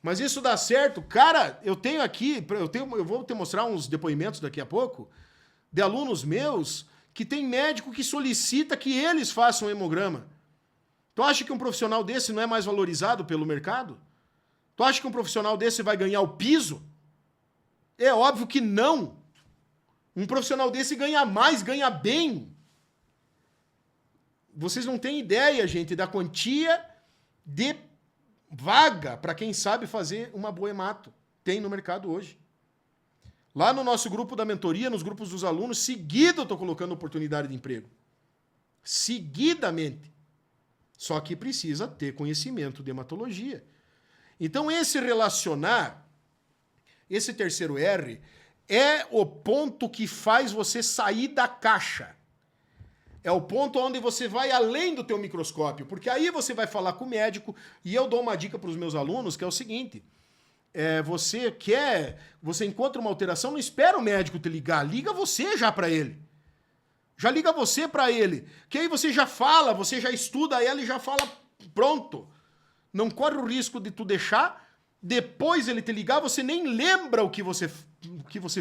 Mas isso dá certo? Cara, eu tenho aqui, eu vou te mostrar uns depoimentos daqui a pouco, de alunos meus que tem médico que solicita que eles façam um hemograma. Tu acha que um profissional desse não é mais valorizado pelo mercado? Tu acha que um profissional desse vai ganhar o piso? É óbvio que não. Um profissional desse ganha mais, ganha bem. Vocês não têm ideia, gente, da quantia de vaga para quem sabe fazer uma boa hemato. Tem no mercado hoje. Lá no nosso grupo da mentoria, nos grupos dos alunos, seguido eu estou colocando oportunidade de emprego. Seguidamente. Só que precisa ter conhecimento de hematologia. Então, esse relacionar, esse terceiro R, é o ponto que faz você sair da caixa. É o ponto onde você vai além do teu microscópio, porque aí você vai falar com o médico, e eu dou uma dica para os meus alunos, que é o seguinte, você encontra uma alteração, não espera o médico te ligar, liga você já para ele. Já liga você para ele, que aí você já fala, você já estuda ela e já fala pronto. Não corre o risco de tu deixar, depois ele te ligar, você nem lembra o que você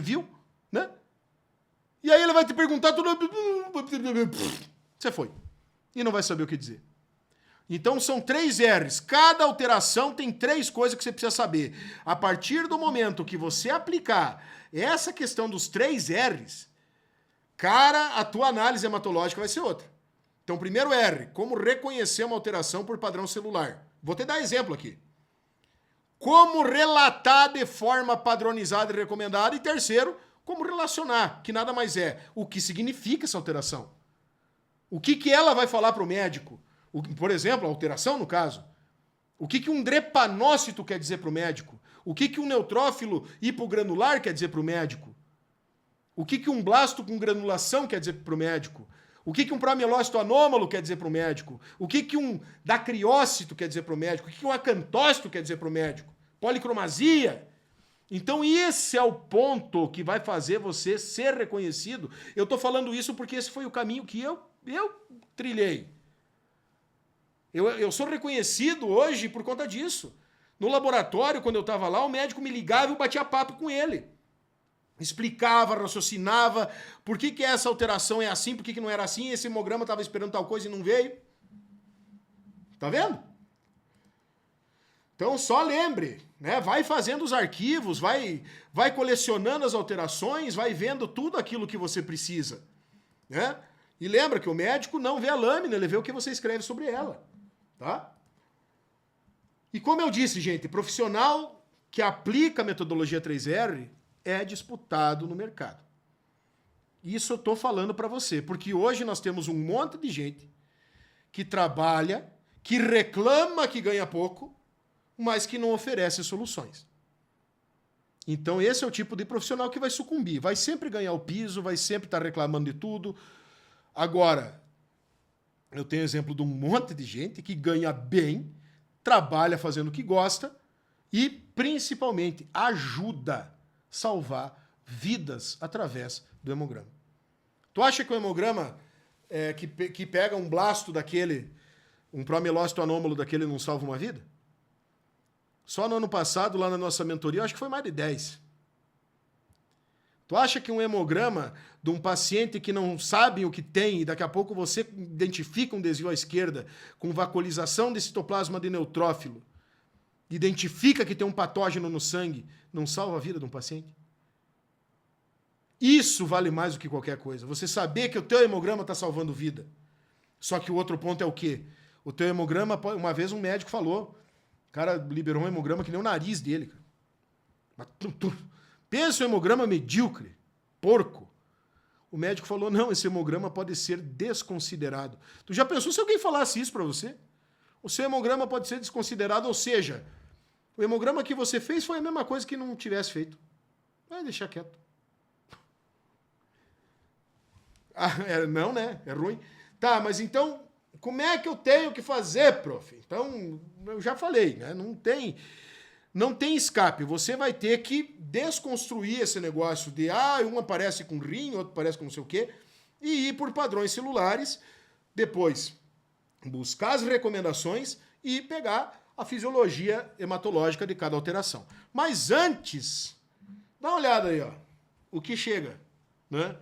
viu, né? E aí ele vai te perguntar tudo. Você foi. E não vai saber o que dizer. Então são 3 R's. Cada alteração tem 3 coisas que você precisa saber. A partir do momento que você aplicar essa questão dos 3 R's, cara, a tua análise hematológica vai ser outra. Então, primeiro R, como reconhecer uma alteração por padrão celular. Vou te dar exemplo aqui. Como relatar de forma padronizada e recomendada. E terceiro, como relacionar, que nada mais é. O que significa essa alteração? O que ela vai falar para o médico? Por exemplo, a alteração no caso. O que um drepanócito quer dizer para o médico? O que um neutrófilo hipogranular quer dizer para o médico? O que um blasto com granulação quer dizer para o médico? O que um promielócito anômalo quer dizer para o médico? O que um dacriócito quer dizer para o médico? O que um acantócito quer dizer para o médico? Policromasia. Então esse é o ponto que vai fazer você ser reconhecido. Eu estou falando isso porque esse foi o caminho que eu trilhei. Eu sou reconhecido hoje por conta disso. No laboratório, quando eu estava lá, o médico me ligava e eu batia papo com ele. Explicava, raciocinava, por que essa alteração é assim, por que não era assim, esse hemograma estava esperando tal coisa e não veio. Tá vendo? Então só lembre, né? Vai fazendo os arquivos, vai colecionando as alterações, vai vendo tudo aquilo que você precisa, né? E lembra que o médico não vê a lâmina, ele vê o que você escreve sobre ela, tá? E como eu disse, gente, profissional que aplica a metodologia 3R é disputado no mercado. Isso eu estou falando para você, porque hoje nós temos um monte de gente que trabalha, que reclama que ganha pouco, mas que não oferece soluções. Então esse é o tipo de profissional que vai sucumbir, vai sempre ganhar o piso, vai sempre estar reclamando de tudo. Agora, eu tenho exemplo de um monte de gente que ganha bem, trabalha fazendo o que gosta e, principalmente, ajuda a salvar vidas através do hemograma. Tu acha que o hemograma que pega um blasto daquele, um promielócito anômalo daquele, não salva uma vida? Só no ano passado, lá na nossa mentoria, eu acho que foi mais de 10. Tu acha que um hemograma de um paciente que não sabe o que tem e daqui a pouco você identifica um desvio à esquerda com vacuolização de citoplasma de neutrófilo, identifica que tem um patógeno no sangue, não salva a vida de um paciente? Isso vale mais do que qualquer coisa. Você saber que o teu hemograma está salvando vida. Só que o outro ponto é o quê? O teu hemograma, uma vez um médico falou, o cara liberou um hemograma que nem o nariz dele. Mas pensa um hemograma medíocre, porco. O médico falou, não, esse hemograma pode ser desconsiderado. Tu já pensou se alguém falasse isso para você? O seu hemograma pode ser desconsiderado, ou seja, o hemograma que você fez foi a mesma coisa que não tivesse feito. Vai deixar quieto. Não, né? É ruim. Tá, mas então, como é que eu tenho que fazer, prof? Então, eu já falei, né? Não tem escape. Você vai ter que desconstruir esse negócio de, um aparece com rim, outro aparece com não sei o quê, e ir por padrões celulares, depois buscar as recomendações e pegar a fisiologia hematológica de cada alteração. Mas antes, dá uma olhada aí, ó, o que chega, né?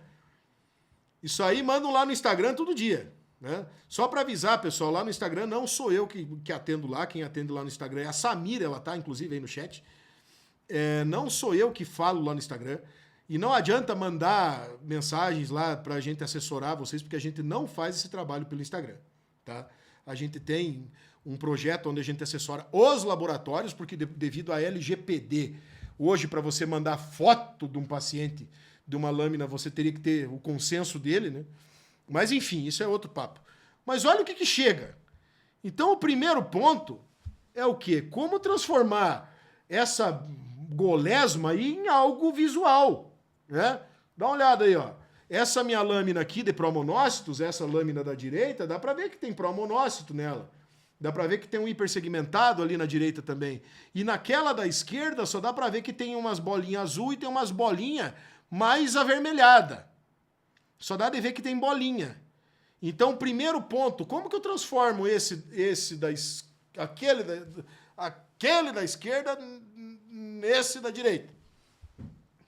Isso aí mandam lá no Instagram todo dia, né? Só para avisar, pessoal, lá no Instagram não sou eu que atendo lá, quem atende lá no Instagram é a Samira, ela tá inclusive aí no chat. Não sou eu que falo lá no Instagram. E não adianta mandar mensagens lá pra gente assessorar vocês, porque a gente não faz esse trabalho pelo Instagram, tá? A gente tem um projeto onde a gente assessora os laboratórios, porque devido à LGPD, hoje para você mandar foto de um paciente, de uma lâmina, você teria que ter o consenso dele, né? Mas enfim, isso é outro papo. Mas olha o que chega. Então o primeiro ponto é o quê? Como transformar essa golesma aí em algo visual, né? Dá uma olhada aí, ó. Essa minha lâmina aqui de promonócitos, essa lâmina da direita, dá para ver que tem promonócito nela. Dá para ver que tem um hipersegmentado ali na direita também. E naquela da esquerda só dá para ver que tem umas bolinhas azul e tem umas bolinhas mais avermelhada. Só dá de ver que tem bolinha. Então, primeiro ponto, como que eu transformo aquele da esquerda nesse da direita?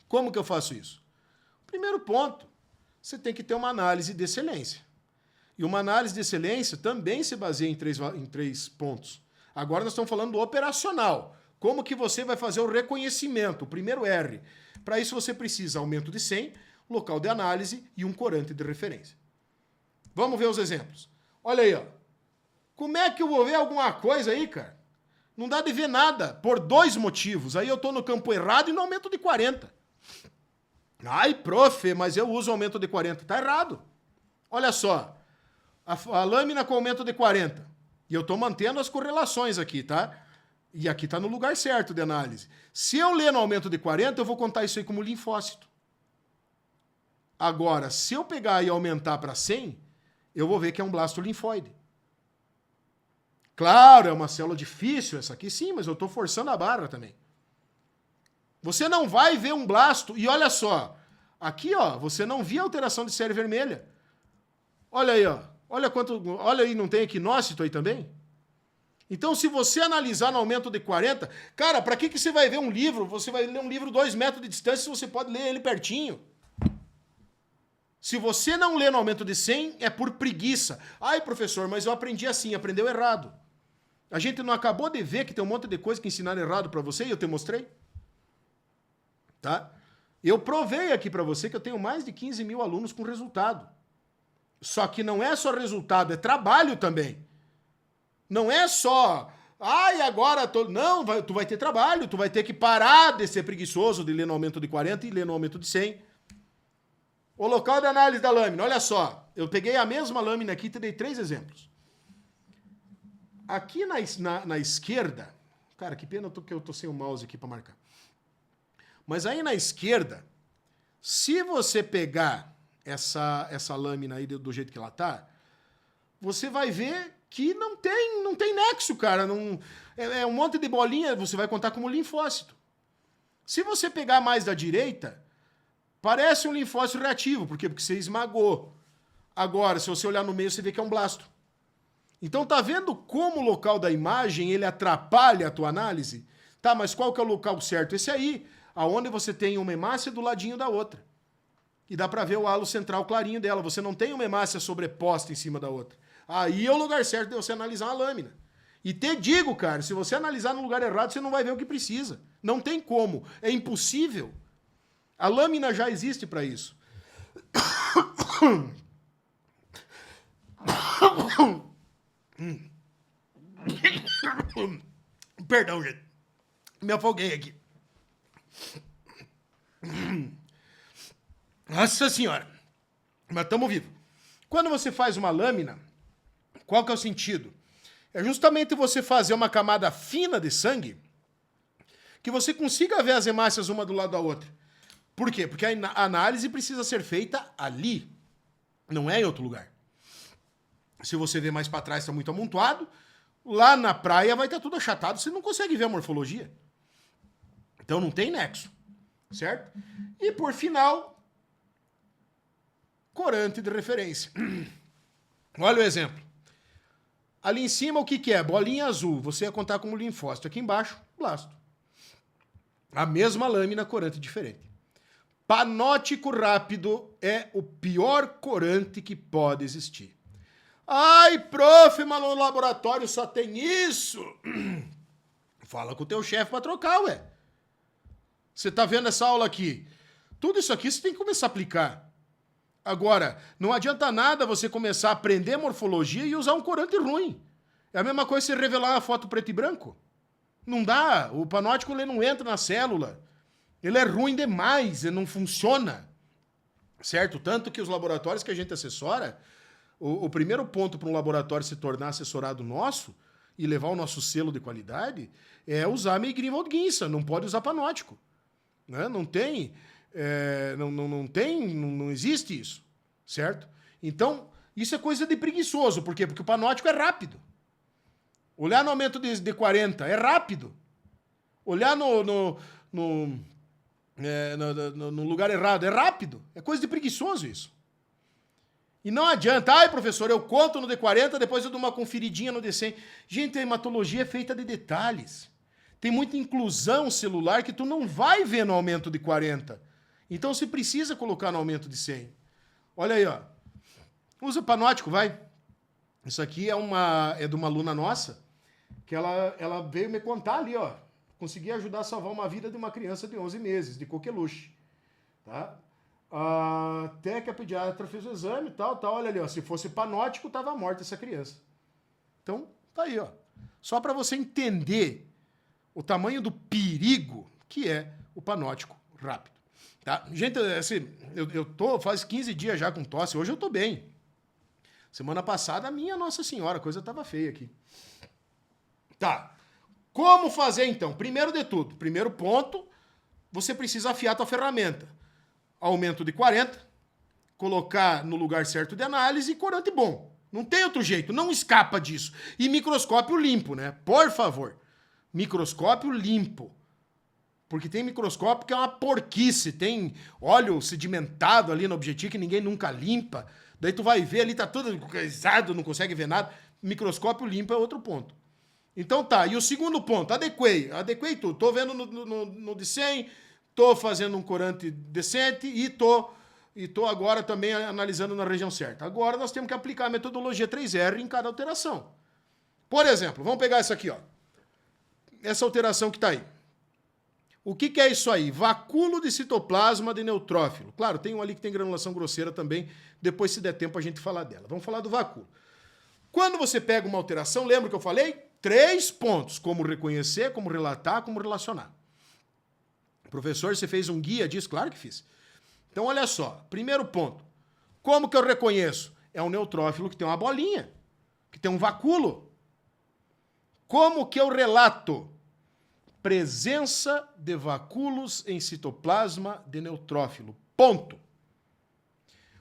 Como que eu faço isso? Primeiro ponto, você tem que ter uma análise de excelência. E uma análise de excelência também se baseia em três pontos. Agora nós estamos falando do operacional. Como que você vai fazer o reconhecimento? O primeiro R. Para isso você precisa aumento de 100, local de análise e um corante de referência. Vamos ver os exemplos. Olha aí, ó. Como é que eu vou ver alguma coisa aí, cara? Não dá de ver nada, por dois motivos. Aí eu estou no campo errado e no aumento de 40. Ai, prof, mas eu uso aumento de 40. Tá errado. Olha só, a lâmina com aumento de 40. E eu tô mantendo as correlações aqui, tá? E aqui tá no lugar certo de análise. Se eu ler no aumento de 40, eu vou contar isso aí como linfócito. Agora, se eu pegar e aumentar para 100, eu vou ver que é um blasto linfóide. Claro, é uma célula difícil essa aqui, sim, mas eu tô forçando a barra também. Você não vai ver um blasto, e olha só, aqui ó, você não via alteração de série vermelha. Olha aí, ó, olha aí, não tem equinócito aí também? Então, se você analisar no aumento de 40, cara, para que você vai ver um livro? Você vai ler um livro 2 metros de distância se você pode ler ele pertinho. Se você não lê no aumento de 100, é por preguiça. Ai, professor, mas eu aprendi assim, aprendeu errado. A gente não acabou de ver que tem um monte de coisa que ensinaram errado para você e eu te mostrei? Tá? Eu provei aqui para você que eu tenho mais de 15 mil alunos com resultado. Só que não é só resultado, é trabalho também. Não é só, ai, agora... Não, tu vai ter trabalho, tu vai ter que parar de ser preguiçoso, de ler no aumento de 40 e ler no aumento de 100. O local de análise da lâmina, olha só. Eu peguei a mesma lâmina aqui e te dei 3 exemplos. Aqui na esquerda... Cara, que pena que eu tô sem o mouse aqui para marcar. Mas aí na esquerda, se você pegar essa lâmina aí do jeito que ela tá, você vai ver que não tem nexo, cara. Não, é um monte de bolinha, você vai contar como linfócito. Se você pegar mais da direita, parece um linfócito reativo. Por quê? Porque você esmagou. Agora, se você olhar no meio, você vê que é um blasto. Então, tá vendo como o local da imagem, ele atrapalha a tua análise? Tá, mas qual que é o local certo? Esse aí, aonde você tem uma hemácia do ladinho da outra. E dá pra ver o halo central clarinho dela. Você não tem uma hemácia sobreposta em cima da outra. Aí é o lugar certo de você analisar uma lâmina. E te digo, cara, se você analisar no lugar errado, você não vai ver o que precisa. Não tem como. É impossível. A lâmina já existe para isso. Perdão, gente. Me afoguei aqui. Nossa senhora. Mas estamos vivos. Quando você faz uma lâmina, qual que é o sentido? É justamente você fazer uma camada fina de sangue que você consiga ver as hemácias uma do lado da outra. Por quê? Porque a análise precisa ser feita ali, não é em outro lugar. Se você vê mais para trás, está muito amontoado, lá na praia vai estar tudo achatado, você não consegue ver a morfologia. Então não tem nexo, certo? E por final, corante de referência. Olha o exemplo. Ali em cima, o que é? Bolinha azul. Você ia contar como linfócito. Aqui embaixo, blasto. A mesma lâmina, corante diferente. Panótico rápido é o pior corante que pode existir. Ai, prof, mas no laboratório só tem isso. Fala com o teu chefe para trocar, ué. Você tá vendo essa aula aqui? Tudo isso aqui você tem que começar a aplicar. Agora, não adianta nada você começar a aprender morfologia e usar um corante ruim. É a mesma coisa você revelar uma foto preto e branco. Não dá. O panótico ele não entra na célula. Ele é ruim demais, ele não funciona. Certo? Tanto que os laboratórios que a gente assessora, o primeiro ponto para um laboratório se tornar assessorado nosso e levar o nosso selo de qualidade é usar Meigrin Guinça. Não pode usar panótico. Né? Não tem... não existe isso, certo? Então, isso é coisa de preguiçoso. Por quê? Porque o panótico é rápido. Olhar no aumento de 40 é rápido. Olhar no lugar errado é rápido. É coisa de preguiçoso isso. E não adianta, ai professor, eu conto no D40, depois eu dou uma conferidinha no D100. Gente, a hematologia é feita de detalhes. Tem muita inclusão celular que tu não vai ver no aumento de 40. Então você precisa colocar no aumento de 100. Olha aí, ó. Usa panótico, vai. Isso aqui é de uma aluna nossa, que ela veio me contar ali, ó. Consegui ajudar a salvar uma vida de uma criança de 11 meses, de coqueluche. Tá? Até que a pediatra fez o exame e tal. Olha ali, ó. Se fosse panótico, tava morta essa criança. Então, tá aí, ó. Só para você entender o tamanho do perigo que é o panótico rápido. Tá? Gente, assim, eu tô faz 15 dias já com tosse, hoje eu tô bem. Semana passada, minha Nossa Senhora, a coisa tava feia aqui. Tá. Como fazer então? Primeiro de tudo, primeiro ponto, você precisa afiar a tua ferramenta. Aumento de 40, colocar no lugar certo de análise e corante bom. Não tem outro jeito, não escapa disso. E microscópio limpo, né? Por favor. Microscópio limpo. Porque tem microscópio que é uma porquice, tem óleo sedimentado ali no objetivo que ninguém nunca limpa. Daí tu vai ver ali, tá tudo coisado, não consegue ver nada. Microscópio limpo é outro ponto. Então tá, e o segundo ponto, adequei tudo. Tô vendo no de 100, tô fazendo um corante decente e tô agora também analisando na região certa. Agora nós temos que aplicar a metodologia 3R em cada alteração. Por exemplo, vamos pegar essa aqui, ó. Essa alteração que tá aí. O que é isso aí? Vacúolo de citoplasma de neutrófilo. Claro, tem um ali que tem granulação grosseira também. Depois, se der tempo, a gente falar dela. Vamos falar do vacúolo. Quando você pega uma alteração, lembra que eu falei? 3 pontos. Como reconhecer, como relatar, como relacionar. Professor, você fez um guia disso? Claro que fiz. Então, olha só. Primeiro ponto. Como que eu reconheço? É um neutrófilo que tem uma bolinha, que tem um vacúolo. Como que eu relato? Presença de vacúolos em citoplasma de neutrófilo. Ponto.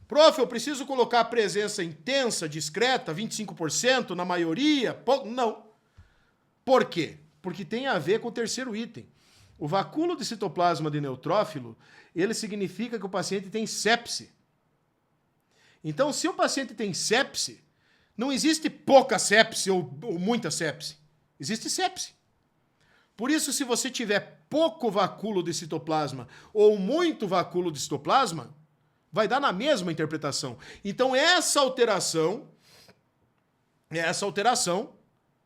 Prof, eu preciso colocar a presença intensa, discreta, 25%, na maioria? Ponto. Não. Por quê? Porque tem a ver com o terceiro item. O vacúolo de citoplasma de neutrófilo, ele significa que o paciente tem sepse. Então, se o paciente tem sepse, não existe pouca sepse ou muita sepse. Existe sepse. Por isso, se você tiver pouco vacúolo de citoplasma ou muito vacúolo de citoplasma, vai dar na mesma interpretação. Então, essa alteração,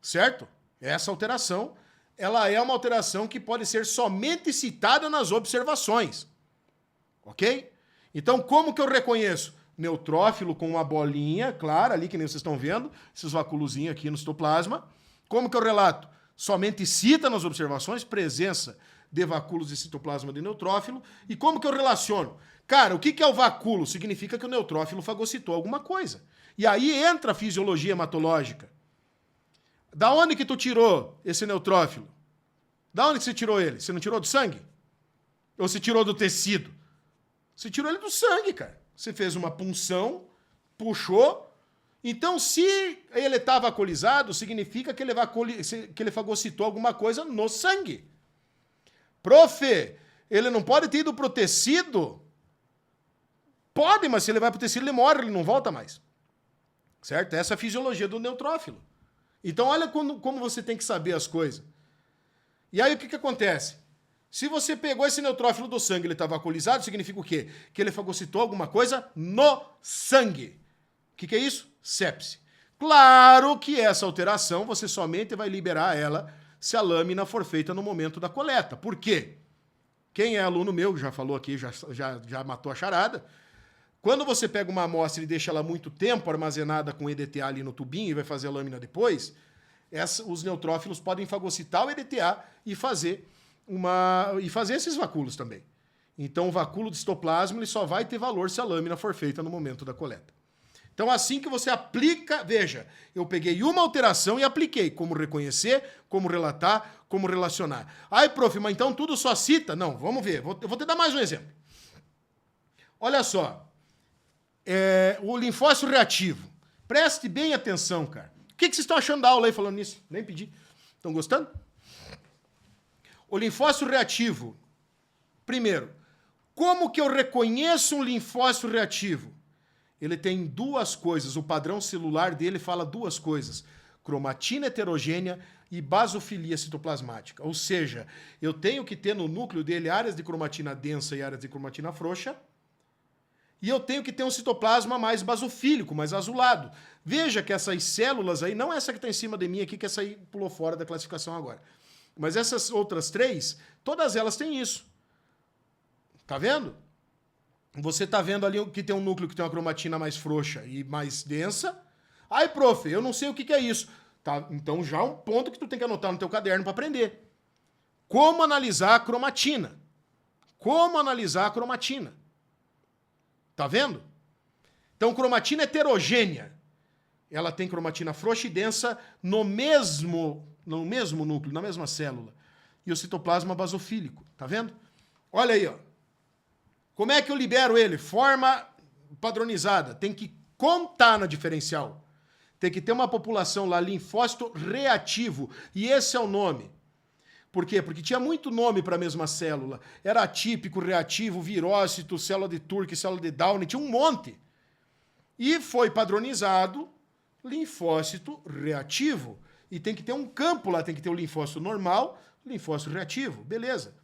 certo? Essa alteração, ela é uma alteração que pode ser somente citada nas observações. Ok? Então, como que eu reconheço? Neutrófilo com uma bolinha clara ali, que nem vocês estão vendo, esses vacúolozinhos aqui no citoplasma. Como que eu relato? Somente cita nas observações presença de vacúolos de citoplasma de neutrófilo. E como que eu relaciono? Cara, o que é o vacúolo? Significa que o neutrófilo fagocitou alguma coisa. E aí entra a fisiologia hematológica. Da onde que tu tirou esse neutrófilo? Da onde que você tirou ele? Você não tirou do sangue? Ou você tirou do tecido? Você tirou ele do sangue, cara. Você fez uma punção, puxou. Então, se ele estava alcoolizado, significa que ele fagocitou alguma coisa no sangue. Prof, ele não pode ter ido pro tecido? Pode, mas se ele vai pro tecido, ele morre, ele não volta mais. Certo? Essa é a fisiologia do neutrófilo. Então, olha como você tem que saber as coisas. E aí, o que acontece? Se você pegou esse neutrófilo do sangue e ele estava alcoolizado, significa o quê? Que ele fagocitou alguma coisa no sangue. O que é isso? Sepse. Claro que essa alteração você somente vai liberar ela se a lâmina for feita no momento da coleta. Por quê? Quem é aluno meu, já falou aqui, já matou a charada. Quando você pega uma amostra e deixa ela muito tempo armazenada com EDTA ali no tubinho e vai fazer a lâmina depois, os neutrófilos podem fagocitar o EDTA e fazer esses vacúolos também. Então o vacúolo de citoplasma ele só vai ter valor se a lâmina for feita no momento da coleta. Então, assim que você aplica, veja, eu peguei uma alteração e apliquei como reconhecer, como relatar, como relacionar. Ai, prof, mas então tudo só cita? Não, vamos ver. Eu vou te dar mais um exemplo. Olha só. O linfócito reativo. Preste bem atenção, cara. O que vocês estão achando da aula aí falando nisso? Nem pedi. Estão gostando? O linfócito reativo. Primeiro, como que eu reconheço um linfócito reativo? Ele tem duas coisas. O padrão celular dele fala duas coisas. Cromatina heterogênea e basofilia citoplasmática. Ou seja, eu tenho que ter no núcleo dele áreas de cromatina densa e áreas de cromatina frouxa. E eu tenho que ter um citoplasma mais basofílico, mais azulado. Veja que essas células aí, não essa que está em cima de mim aqui, que essa aí pulou fora da classificação agora. Mas essas outras três, todas elas têm isso. Tá vendo? Você tá vendo ali que tem um núcleo que tem uma cromatina mais frouxa e mais densa. Aí, prof, eu não sei o que é isso. Tá, então já é um ponto que tu tem que anotar no teu caderno para aprender. Como analisar a cromatina? como analisar a cromatina. Tá vendo? Então, cromatina heterogênea. Ela tem cromatina frouxa e densa no mesmo núcleo, na mesma célula. E o citoplasma basofílico. Tá vendo? Olha aí, ó. Como é que eu libero ele? Forma padronizada. Tem que contar na diferencial. Tem que ter uma população lá, linfócito reativo. E esse é o nome. Por quê? Porque tinha muito nome para a mesma célula. Era atípico, reativo, virócito, célula de Turk, célula de Downey, tinha um monte. E foi padronizado linfócito reativo. E tem que ter um campo lá, tem que ter o linfócito normal, linfócito reativo. Beleza.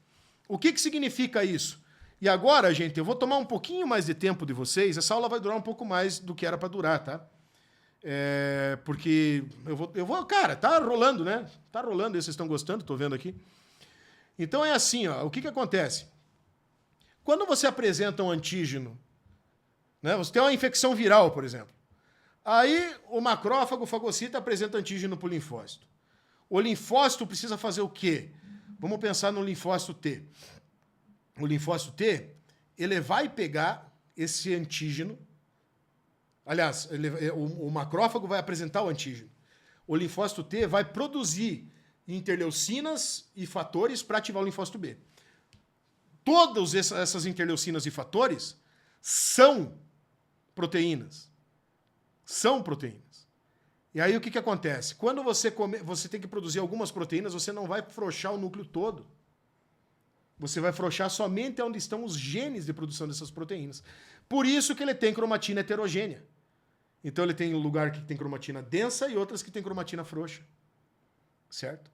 O que significa isso? E agora, gente, eu vou tomar um pouquinho mais de tempo de vocês. Essa aula vai durar um pouco mais do que era para durar, tá? Porque eu vou... Cara, tá rolando, né? Tá rolando, vocês estão gostando, tô vendo aqui. Então é assim, ó. O que acontece? Quando você apresenta um antígeno, né? Você tem uma infecção viral, por exemplo. Aí o macrófago, o fagocita, apresenta antígeno pro linfócito. O linfócito precisa fazer o quê? Vamos pensar no linfócito T. O linfócito T, ele vai pegar esse antígeno. Aliás, o macrófago vai apresentar o antígeno. O linfócito T vai produzir interleucinas e fatores para ativar o linfócito B. Todas essas interleucinas e fatores são proteínas. São proteínas. E aí o que acontece? Quando você tem que produzir algumas proteínas, você não vai frouxar o núcleo todo. Você vai frouxar somente onde estão os genes de produção dessas proteínas. Por isso que ele tem cromatina heterogênea. Então ele tem um lugar que tem cromatina densa e outras que tem cromatina frouxa. Certo?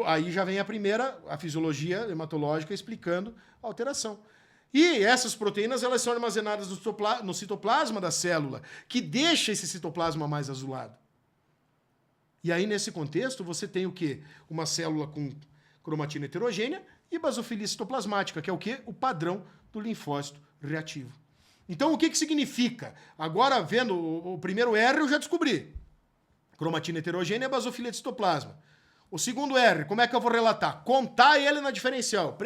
Aí já vem a fisiologia hematológica explicando a alteração. E essas proteínas elas são armazenadas no citoplasma da célula, que deixa esse citoplasma mais azulado. E aí, nesse contexto, você tem o quê? Uma célula com cromatina heterogênea e basofilia citoplasmática, que é o quê? O padrão do linfócito reativo. Então, o que significa? Agora, vendo o primeiro R, eu já descobri. Cromatina heterogênea e basofilia de citoplasma. O segundo R, como é que eu vou relatar? Contar ele na diferencial.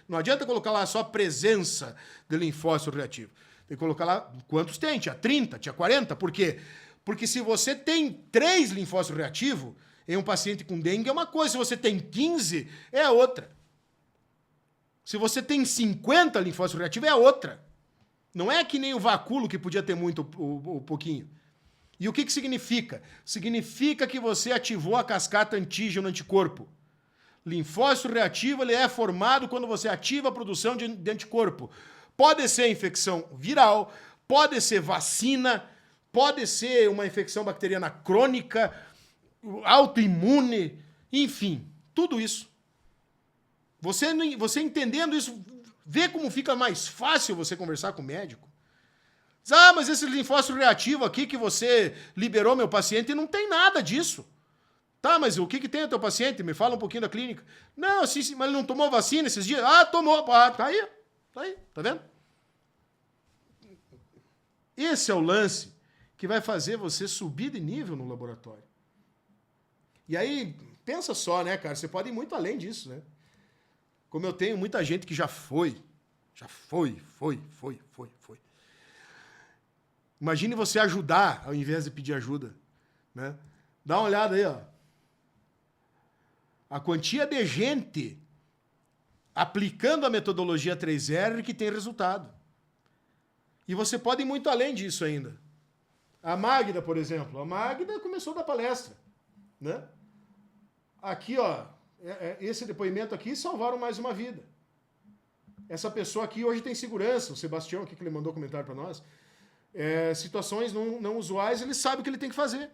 Não adianta colocar lá só presença de linfócito reativo. Tem que colocar lá quantos tem. Tinha 30, tinha 40. Por quê? Porque se você tem 3 linfócitos reativos em um paciente com dengue é uma coisa. Se você tem 15, é outra. Se você tem 50 linfócitos reativos, é outra. Não é que nem o vacúolo que podia ter muito ou pouquinho. E o que significa? Significa que você ativou a cascata antígeno-anticorpo. Linfócito reativo ele é formado quando você ativa a produção de anticorpo. Pode ser infecção viral, pode ser vacina, pode ser uma infecção bacteriana crônica, autoimune, enfim, tudo isso. Você entendendo isso, vê como fica mais fácil você conversar com o médico. Ah, mas esse linfócito reativo aqui que você liberou meu paciente, não tem nada disso. Tá, mas o que tem o teu paciente? Me fala um pouquinho da clínica. Não, sim, mas ele não tomou vacina esses dias? Ah, tomou. Ah, tá aí, tá vendo? Esse é o lance que vai fazer você subir de nível no laboratório. E aí, pensa só, né, cara? Você pode ir muito além disso, né? Como eu tenho muita gente que já foi. Imagine você ajudar ao invés de pedir ajuda, né? Dá uma olhada aí, ó. A quantia de gente aplicando a metodologia 3R que tem resultado. E você pode ir muito além disso ainda. A Magda, por exemplo. A Magda começou a dar palestra, né? Aqui, ó. Esse depoimento aqui salvaram mais uma vida. Essa pessoa aqui hoje tem segurança. O Sebastião aqui que ele mandou comentário para nós. Situações não usuais, ele sabe o que ele tem que fazer.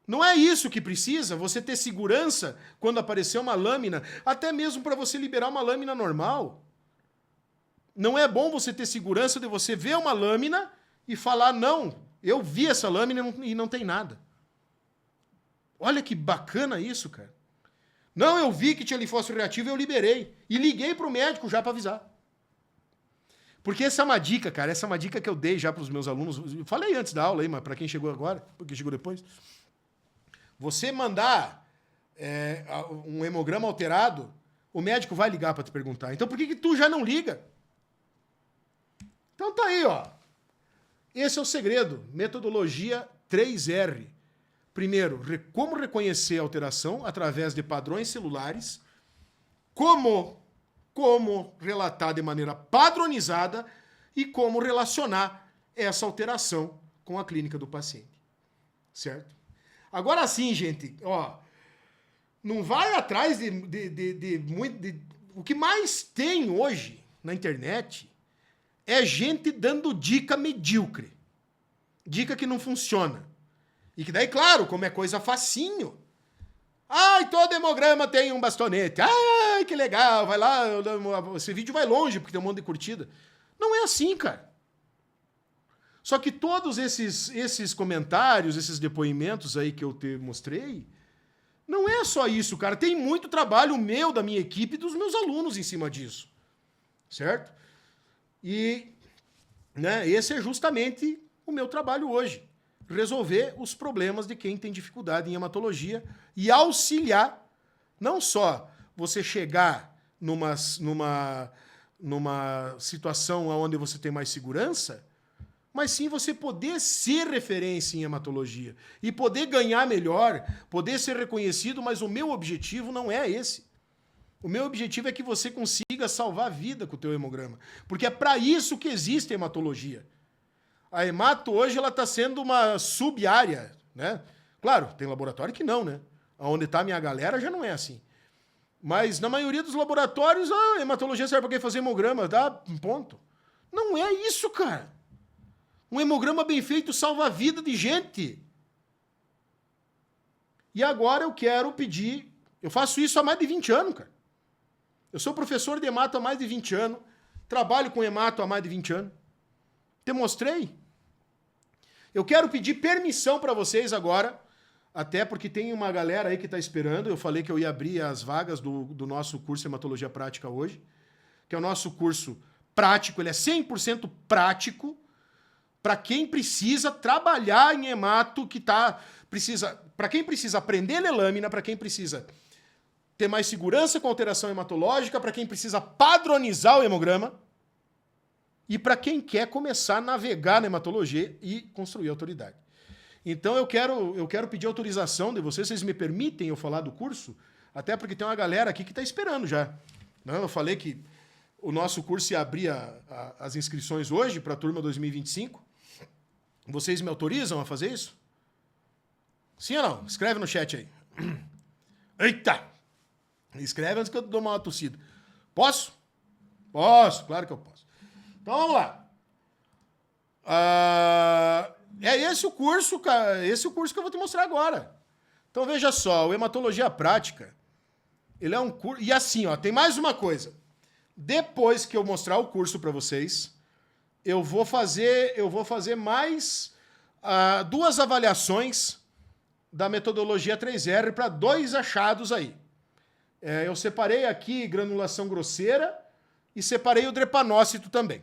Não é isso que precisa, você ter segurança quando aparecer uma lâmina, até mesmo para você liberar uma lâmina normal. Não é bom você ter segurança de você ver uma lâmina e falar, não, eu vi essa lâmina e não tem nada. Olha que bacana isso, cara. Não, eu vi que tinha linfócito reativo e eu liberei. E liguei para o médico já para avisar. Porque essa é uma dica, cara. Essa é uma dica que eu dei já para os meus alunos. Eu falei antes da aula aí, mas para quem chegou agora, porque chegou depois. Você mandar um hemograma alterado O médico vai ligar para te perguntar. Então por que tu já não liga? Então tá aí, ó. Esse é o segredo. Metodologia 3R. Primeiro, como reconhecer a alteração através de padrões celulares, como relatar de maneira padronizada e como relacionar essa alteração com a clínica do paciente. Certo? Agora sim, gente, ó, não vai atrás o que mais tem hoje na internet é gente dando dica medíocre. Dica que não funciona. E que daí, claro, como é coisa facinho. Ai, todo hemograma tem um bastonete. Ai, que legal, vai lá, esse vídeo vai longe porque tem um monte de curtida. Não é assim, cara. Só que todos esses comentários, esses depoimentos aí que eu te mostrei, não é só isso, cara. Tem muito trabalho meu, da minha equipe e dos meus alunos em cima disso. Certo? E né, esse é justamente o meu trabalho hoje. Resolver os problemas de quem tem dificuldade em hematologia e auxiliar, não só você chegar numa situação onde você tem mais segurança, mas sim você poder ser referência em hematologia e poder ganhar melhor, poder ser reconhecido, mas o meu objetivo não é esse. O meu objetivo é que você consiga salvar a vida com o teu hemograma, porque é para isso que existe a hematologia. A hemato hoje ela está sendo uma sub-área, né? Claro, tem laboratório que não, né? Onde está a minha galera já não é assim. Mas na maioria dos laboratórios, a hematologia serve para quem fazer hemograma, dá um ponto. Não é isso, cara. Um hemograma bem feito salva a vida de gente. E agora eu quero pedir... Eu faço isso há mais de 20 anos, cara. Eu sou professor de hemato há mais de 20 anos. Trabalho com hemato há mais de 20 anos. Te mostrei. Eu quero pedir permissão para vocês agora, até porque tem uma galera aí que está esperando. Eu falei que eu ia abrir as vagas do nosso curso de Hematologia Prática hoje, que é o nosso curso prático, ele é 100% prático, para quem precisa trabalhar em hemato, para quem precisa aprender a ler lâmina, para quem precisa ter mais segurança com alteração hematológica, para quem precisa padronizar o hemograma, e para quem quer começar a navegar na hematologia e construir autoridade. Então eu quero pedir autorização de vocês me permitem eu falar do curso? Até porque tem uma galera aqui que está esperando já. Não, eu falei que o nosso curso ia abrir as inscrições hoje para a turma 2025. Vocês me autorizam a fazer isso? Sim ou não? Escreve no chat aí. Eita! Escreve antes que eu dou uma tossida. Posso? Posso, claro que eu posso. Então vamos lá. É esse o curso, cara. Esse é o curso que eu vou te mostrar agora. Então veja só, o Hematologia Prática, ele é um curso. E assim, ó, tem mais uma coisa. Depois que eu mostrar o curso para vocês, eu vou fazer mais 2 avaliações da metodologia 3R para 2 achados aí. Eu separei aqui granulação grosseira e separei o drepanócito também.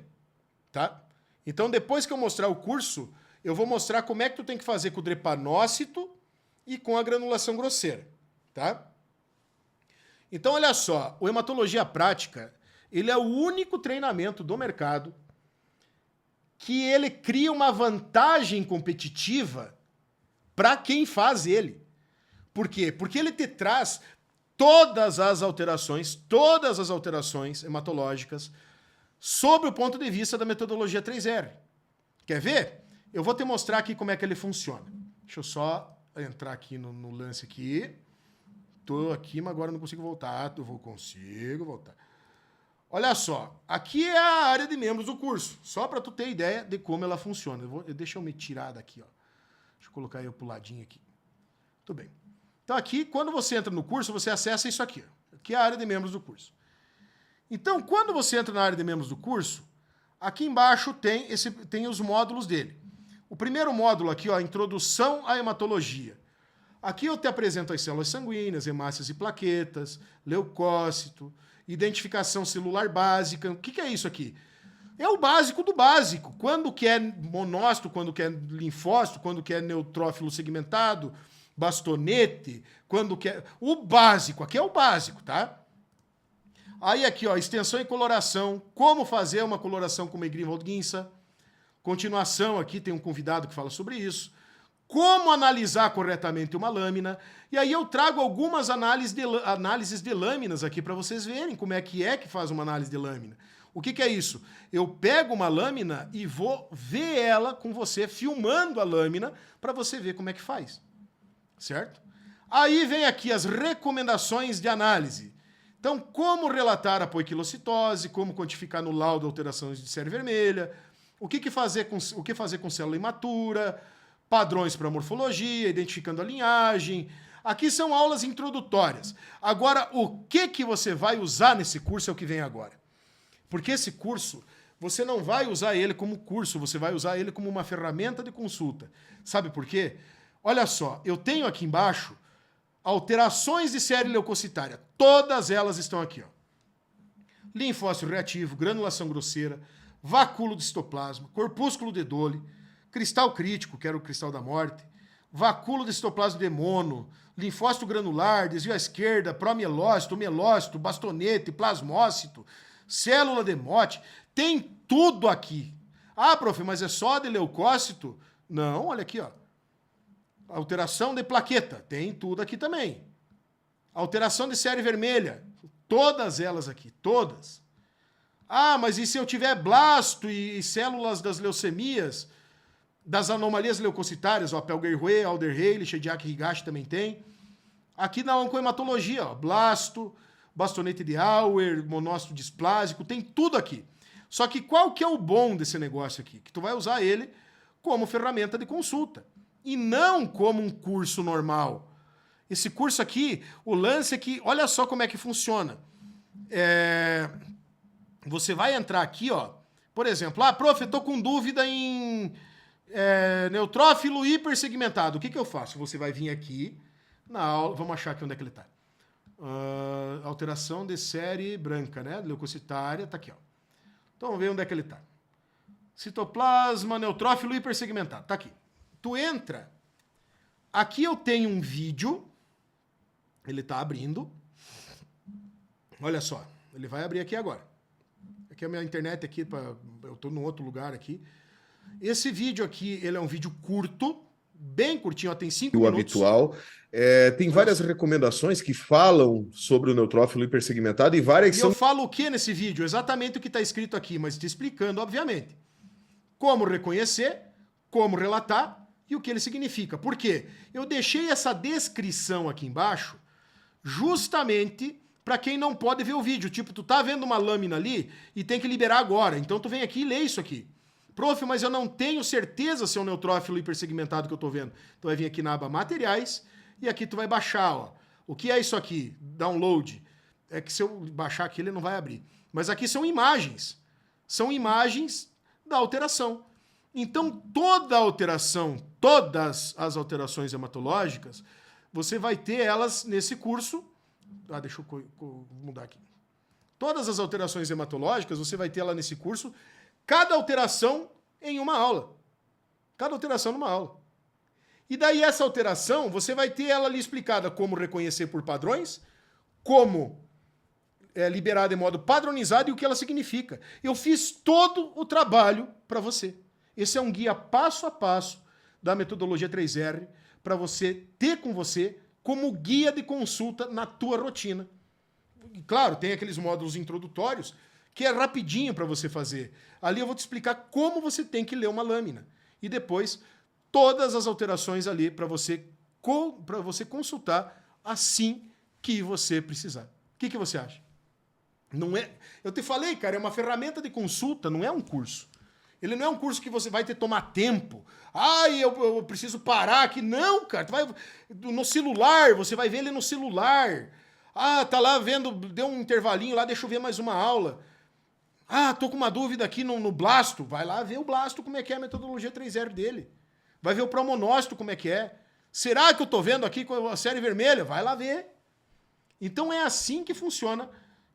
Tá? Então, depois que eu mostrar o curso, eu vou mostrar como é que tu tem que fazer com o drepanócito e com a granulação grosseira. Tá? Então, olha só, o Hematologia Prática, ele é o único treinamento do mercado que ele cria uma vantagem competitiva para quem faz ele. Por quê? Porque ele te traz todas as alterações hematológicas sob o ponto de vista da metodologia 3R. Quer ver? Eu vou te mostrar aqui como é que ele funciona. Deixa eu só entrar aqui no lance aqui. Tô aqui, mas agora não consigo voltar. Consigo voltar. Olha só, aqui é a área de membros do curso, só para tu ter ideia de como ela funciona. Deixa eu me tirar daqui, ó. Deixa eu colocar eu pro ladinho aqui. Tudo bem. Então aqui, quando você entra no curso, você acessa isso aqui. Ó. Aqui é a área de membros do curso. Então, quando você entra na área de membros do curso, aqui embaixo tem os módulos dele. O primeiro módulo aqui, ó, Introdução à Hematologia. Aqui eu te apresento as células sanguíneas, hemácias e plaquetas, leucócito, identificação celular básica. O que é isso aqui? É o básico do básico. Quando que é monócito, quando que é linfócito, quando que é neutrófilo segmentado, bastonete, quando que é... O básico, aqui é o básico, tá? Aí aqui, ó, extensão e coloração. Como fazer uma coloração com Greenwald-Ginsa. Continuação aqui, tem um convidado que fala sobre isso. Como analisar corretamente uma lâmina. E aí eu trago algumas análises de lâminas aqui para vocês verem como é que faz uma análise de lâmina. O que é isso? Eu pego uma lâmina e vou ver ela com você, filmando a lâmina, para você ver como é que faz. Certo? Aí vem aqui as recomendações de análise. Então, como relatar a poiquilocitose, como quantificar no laudo alterações de série vermelha, o que fazer com célula imatura, padrões para morfologia, identificando a linhagem. Aqui são aulas introdutórias. Agora, o que você vai usar nesse curso é o que vem agora. Porque esse curso, você não vai usar ele como curso, você vai usar ele como uma ferramenta de consulta. Sabe por quê? Olha só, eu tenho aqui embaixo alterações de série leucocitária. Todas elas estão aqui, ó. Linfócito reativo, granulação grosseira, vacúolo de citoplasma, corpúsculo de Dole, cristal crítico, que era o cristal da morte, vacúolo de citoplasma de mono, linfócito granular, desvio à esquerda, promielócito, mielócito, bastonete, plasmócito, célula de Mott, tem tudo aqui. Ah, prof, mas é só de leucócito? Não, olha aqui, ó. Alteração de plaqueta, tem tudo aqui também. Alteração de série vermelha, todas elas aqui, todas. Ah, mas e se eu tiver blasto e células das leucemias, das anomalias leucocitárias, ó, Pelger-Roux, Alder-Haley, Shediac-Higashi também tem. Aqui na oncohematologia, ó, blasto, bastonete de Auer, monócito displásico, tem tudo aqui. Só que qual que é o bom desse negócio aqui? Que tu vai usar ele como ferramenta de consulta e não como um curso normal. Esse curso aqui, o lance é que, olha só como é que funciona. Você vai entrar aqui, ó, por exemplo, prof, eu tô com dúvida em neutrófilo hipersegmentado. O que eu faço? Você vai vir aqui na aula, vamos achar aqui onde é que ele tá. Alteração de série branca, né? Leucocitária, tá aqui, ó. Então vamos ver onde é que ele tá. Citoplasma, neutrófilo hipersegmentado, tá aqui. Tu entra, aqui eu tenho um vídeo, ele tá abrindo. Olha só, ele vai abrir aqui agora. Aqui é a minha internet aqui, eu tô num outro lugar aqui. Esse vídeo aqui, ele é um vídeo curto, bem curtinho, ó, tem 5 minutos. O habitual. Tem várias recomendações que falam sobre o neutrófilo hipersegmentado e várias eu falo o que nesse vídeo? Exatamente o que está escrito aqui, mas te explicando, obviamente. Como reconhecer, como relatar e o que ele significa. Por quê? Eu deixei essa descrição aqui embaixo justamente para quem não pode ver o vídeo. Tipo, tu tá vendo uma lâmina ali e tem que liberar agora. Então tu vem aqui e lê isso aqui. Prof, mas eu não tenho certeza se é um neutrófilo hipersegmentado que eu tô vendo. Tu vai vir aqui na aba materiais e aqui tu vai baixar, ó. O que é isso aqui? Download. É que se eu baixar aqui ele não vai abrir. Mas aqui são imagens. São imagens da alteração. Então toda alteração, todas as alterações hematológicas, você vai ter elas nesse curso. Deixa eu mudar aqui. Todas as alterações hematológicas, você vai ter ela nesse curso. Cada alteração em uma aula. Cada alteração numa aula. E daí essa alteração, você vai ter ela ali explicada como reconhecer por padrões, como liberar de modo padronizado e o que ela significa. Eu fiz todo o trabalho para você. Esse é um guia passo a passo da metodologia 3R para você ter com você como guia de consulta na tua rotina. E, claro, tem aqueles módulos introdutórios que é rapidinho para você fazer. Ali eu vou te explicar como você tem que ler uma lâmina. E depois, todas as alterações ali para você consultar assim que você precisar. O que você acha? Não é, eu te falei, cara, é uma ferramenta de consulta, não é um curso. Ele não é um curso que você vai ter que tomar tempo. Eu preciso parar aqui. Não, cara. Tu vai no celular, você vai ver ele no celular. Tá lá vendo, deu um intervalinho lá, deixa eu ver mais uma aula. Tô com uma dúvida aqui no blasto. Vai lá ver o blasto, como é que é a metodologia 3R dele. Vai ver o promonócito, como é que é. Será que eu tô vendo aqui com a série vermelha? Vai lá ver. Então é assim que funciona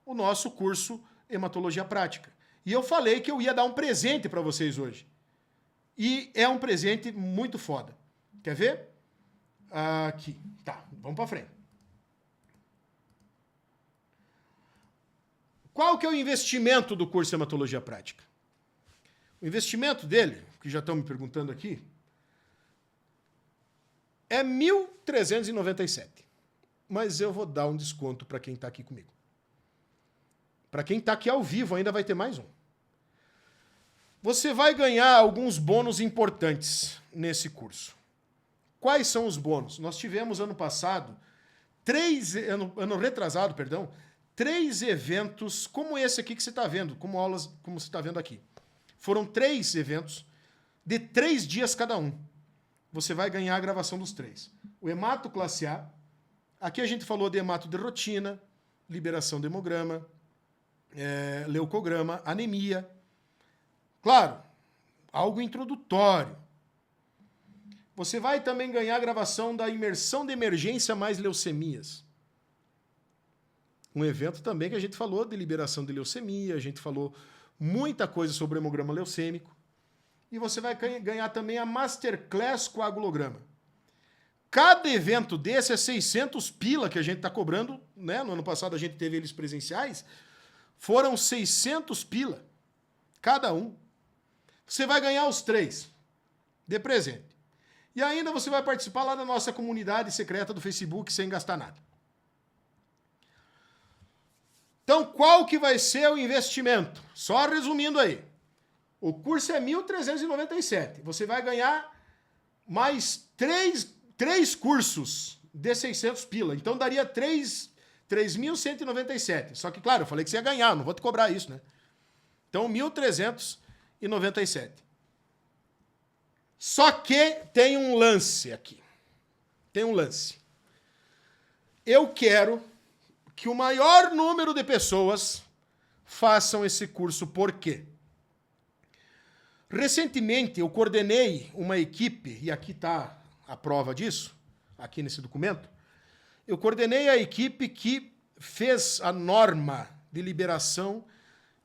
o nosso curso Hematologia Prática. E eu falei que eu ia dar um presente para vocês hoje. E é um presente muito foda. Quer ver? Aqui. Tá, vamos para frente. Qual que é o investimento do curso de Hematologia Prática? O investimento dele, que já estão me perguntando aqui, é R$ 1.397. Mas eu vou dar um desconto para quem está aqui comigo. Para quem está aqui ao vivo, ainda vai ter mais um. Você vai ganhar alguns bônus importantes nesse curso. Quais são os bônus? Nós tivemos ano passado, ano retrasado, perdão, 3 eventos como esse aqui que você está vendo, como aulas, como você está vendo aqui. Foram 3 eventos de 3 dias cada um. Você vai ganhar a gravação dos 3. O hemato classe A, aqui a gente falou de hemato de rotina, liberação de hemograma, leucograma, anemia. Claro, algo introdutório. Você vai também ganhar a gravação da imersão de emergência mais leucemias. Um evento também que a gente falou de liberação de leucemia, a gente falou muita coisa sobre o hemograma leucêmico. E você vai ganhar também a Masterclass coagulograma. Cada evento desse é 600 pila que a gente está cobrando, né? No ano passado a gente teve eles presenciais. Foram 600 pila, cada um. Você vai ganhar os 3 de presente. E ainda você vai participar lá da nossa comunidade secreta do Facebook sem gastar nada. Então, qual que vai ser o investimento? Só resumindo aí. O curso é R$ 1.397. Você vai ganhar mais 3 cursos de 600 pila. Então, daria 3.197. Só que, claro, eu falei que você ia ganhar, não vou te cobrar isso, né? Então, 1.397. Só que tem um lance aqui. Tem um lance. Eu quero que o maior número de pessoas façam esse curso. Por quê? Recentemente, eu coordenei uma equipe, e aqui está a prova disso, aqui nesse documento. Eu coordenei a equipe que fez a norma de liberação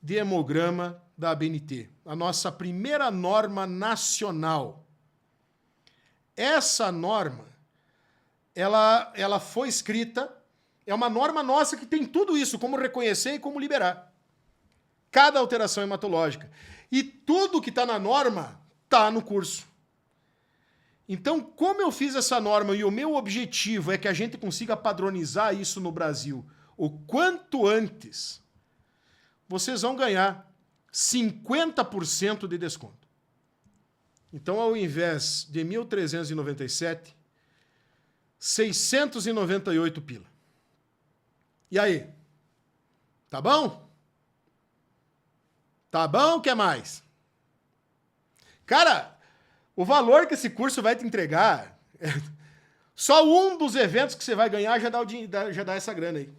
de hemograma da ABNT, a nossa primeira norma nacional. Essa norma, ela foi escrita, é uma norma nossa que tem tudo isso, como reconhecer e como liberar. Cada alteração hematológica. E tudo que está na norma está no curso. Então, como eu fiz essa norma e o meu objetivo é que a gente consiga padronizar isso no Brasil o quanto antes, vocês vão ganhar 50% de desconto. Então, ao invés de 1.397, 698 pila. E aí? Tá bom? Tá bom? O que mais? Cara, o valor que esse curso vai te entregar, só um dos eventos que você vai ganhar já dá essa grana aí.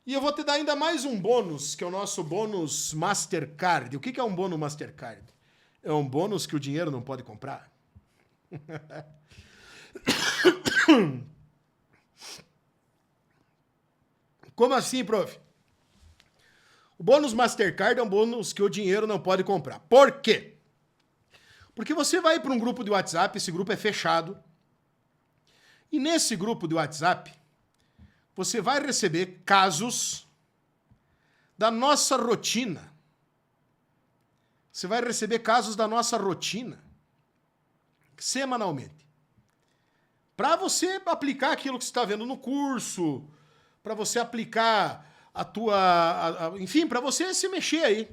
E eu vou te dar ainda mais um bônus, que é o nosso bônus Mastercard. O que é um bônus Mastercard? É um bônus que o dinheiro não pode comprar. Como assim, prof? O bônus Mastercard é um bônus que o dinheiro não pode comprar. Por quê? Porque você vai para um grupo de WhatsApp, esse grupo é fechado, e nesse grupo de WhatsApp, você vai receber casos da nossa rotina. Você vai receber casos da nossa rotina, semanalmente. Para você aplicar aquilo que você está vendo no curso, para você aplicar enfim, para você se mexer aí.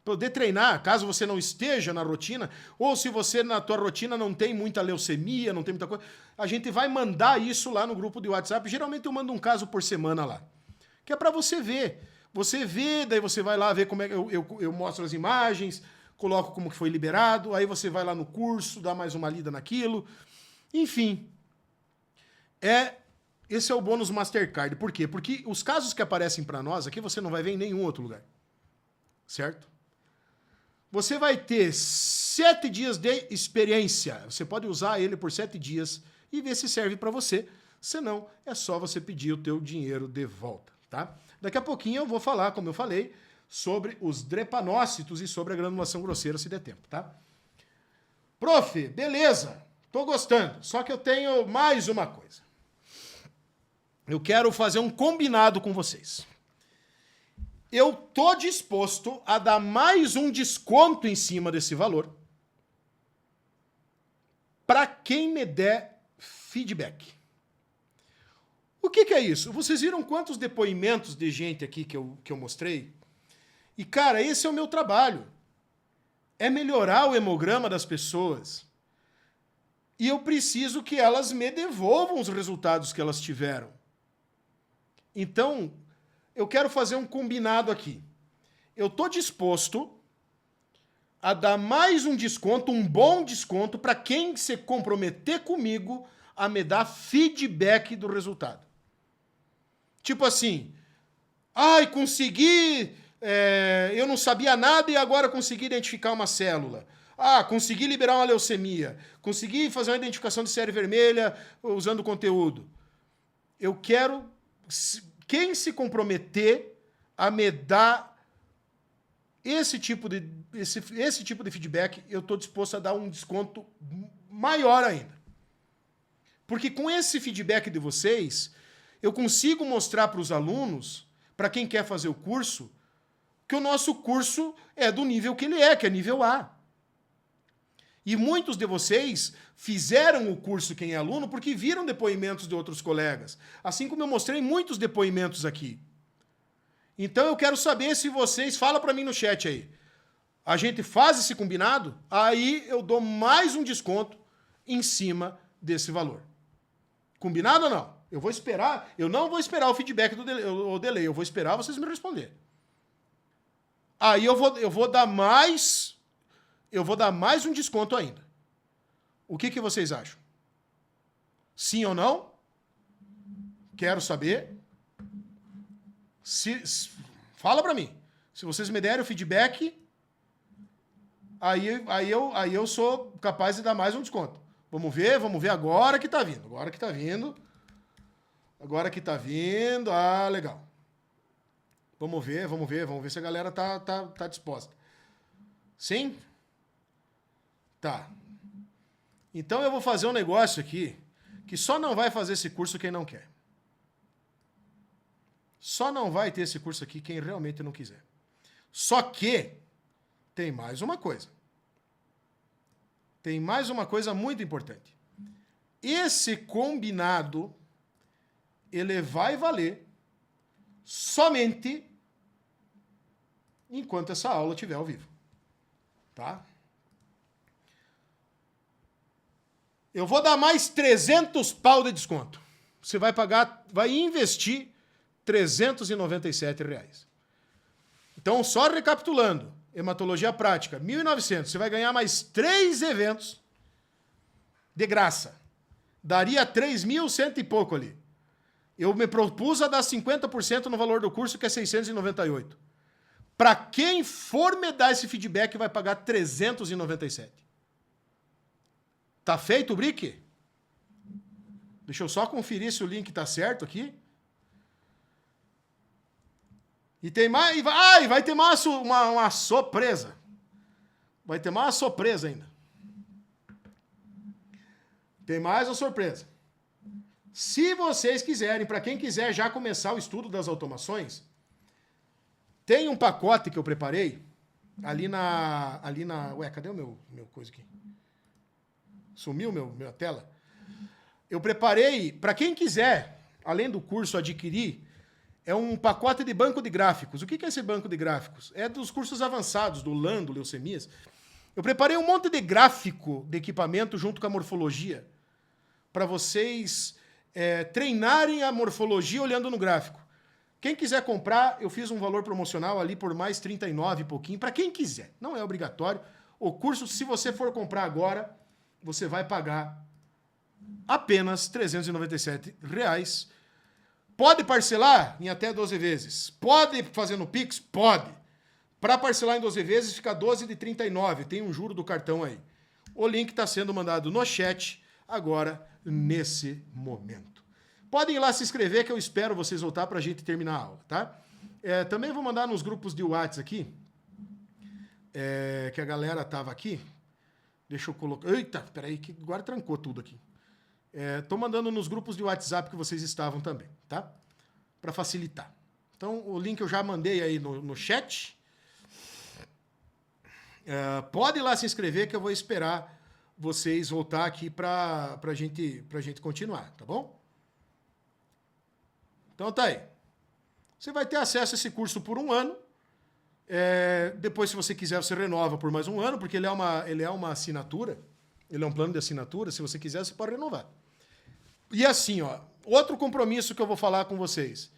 Poder treinar, caso você não esteja na rotina, ou se você na tua rotina não tem muita leucemia, não tem muita coisa, a gente vai mandar isso lá no grupo de WhatsApp. Geralmente eu mando um caso por semana lá, que é para você ver. Você vê, daí você vai lá ver como é que eu mostro as imagens, coloco como que foi liberado, aí você vai lá no curso, dá mais uma lida naquilo. Enfim, esse é o bônus Mastercard. Por quê? Porque os casos que aparecem para nós aqui você não vai ver em nenhum outro lugar. Certo? Você vai ter 7 dias de experiência. Você pode usar ele por 7 dias e ver se serve para você. Senão, é só você pedir o teu dinheiro de volta, tá? Daqui a pouquinho eu vou falar, como eu falei, sobre os drepanócitos e sobre a granulação grosseira, se der tempo, tá? Prof, beleza, tô gostando. Só que eu tenho mais uma coisa. Eu quero fazer um combinado com vocês. eu tô disposto a dar mais um desconto em cima desse valor para quem me der feedback. O que é isso? Vocês viram quantos depoimentos de gente aqui que eu mostrei? E, cara, esse é o meu trabalho. É melhorar o hemograma das pessoas. E eu preciso que elas me devolvam os resultados que elas tiveram. Então, eu quero fazer um combinado aqui. Eu estou disposto a dar mais um desconto, um bom desconto, para quem se comprometer comigo a me dar feedback do resultado. Tipo assim, ai, consegui, eu não sabia nada e agora consegui identificar uma célula. Ah, consegui liberar uma leucemia. Consegui fazer uma identificação de série vermelha usando o conteúdo. Eu quero, quem se comprometer a me dar esse tipo de feedback, eu estou disposto a dar um desconto maior ainda. Porque com esse feedback de vocês, eu consigo mostrar para os alunos, para quem quer fazer o curso, que o nosso curso é do nível que ele é, que é nível A. E muitos de vocês fizeram o curso quem é aluno porque viram depoimentos de outros colegas. Assim como eu mostrei muitos depoimentos aqui. Então eu quero saber se vocês... Fala para mim no chat aí. A gente faz esse combinado, aí eu dou mais um desconto em cima desse valor. Combinado ou não? Eu vou esperar, eu não vou esperar o feedback do delay, eu vou esperar vocês me responderem. Aí eu vou dar mais um desconto ainda. O que vocês acham? Sim ou não? Quero saber. Fala pra mim. Se vocês me derem o feedback, aí eu sou capaz de dar mais um desconto. Vamos ver agora que tá vindo. Agora que tá vindo. Ah, legal. Vamos ver se a galera tá disposta. Sim? Tá. Então eu vou fazer um negócio aqui que só não vai fazer esse curso quem não quer. Só não vai ter esse curso aqui quem realmente não quiser. Só que tem mais uma coisa. Tem mais uma coisa muito importante. Esse combinado, ele vai valer somente enquanto essa aula estiver ao vivo. Tá? Eu vou dar mais 300 pau de desconto. Você vai investir R$397. Então, só recapitulando, hematologia prática, 1.900. Você vai ganhar mais 3 eventos de graça. Daria 3.100 e pouco ali. Eu me propus a dar 50% no valor do curso, que é 698. Para quem for me dar esse feedback, vai pagar 397. Tá feito o brick? Deixa eu só conferir se o link tá certo aqui. E tem mais. E vai ter mais uma surpresa. Vai ter mais uma surpresa ainda. Tem mais uma surpresa. Se vocês quiserem, para quem quiser já começar o estudo das automações, tem um pacote que eu preparei ali na. Ué, cadê o meu coisa aqui? Sumiu minha tela? Eu preparei, para quem quiser, além do curso, adquirir, é um pacote de banco de gráficos. O que é esse banco de gráficos? É dos cursos avançados, do LAN, do Leucemias. Eu preparei um monte de gráfico de equipamento junto com a morfologia, para vocês treinarem a morfologia olhando no gráfico. Quem quiser comprar, eu fiz um valor promocional ali por mais 39 e pouquinho, para quem quiser. Não é obrigatório. O curso, se você for comprar agora, você vai pagar apenas R$397. Pode parcelar em até 12 vezes. Pode fazer no Pix? Pode. Para parcelar em 12 vezes, fica 12 de 39. Tem um juro do cartão aí. O link está sendo mandado no chat agora, nesse momento. Podem ir lá se inscrever, que eu espero vocês voltar para a gente terminar a aula, tá? Também vou mandar nos grupos de WhatsApp aqui, que a galera estava aqui. Deixa eu colocar... Eita, peraí, que agora trancou tudo aqui. Tô mandando nos grupos de WhatsApp que vocês estavam também, tá? Para facilitar. Então, o link eu já mandei aí no chat. Pode ir lá se inscrever que eu vou esperar vocês voltar aqui pra gente continuar, tá bom? Então tá aí. Você vai ter acesso a esse curso por 1 ano. Depois, se você quiser, você renova por mais 1 ano, porque ele é uma assinatura. Ele é um plano de assinatura. Se você quiser, você pode renovar. E assim, ó, outro compromisso que eu vou falar com vocês.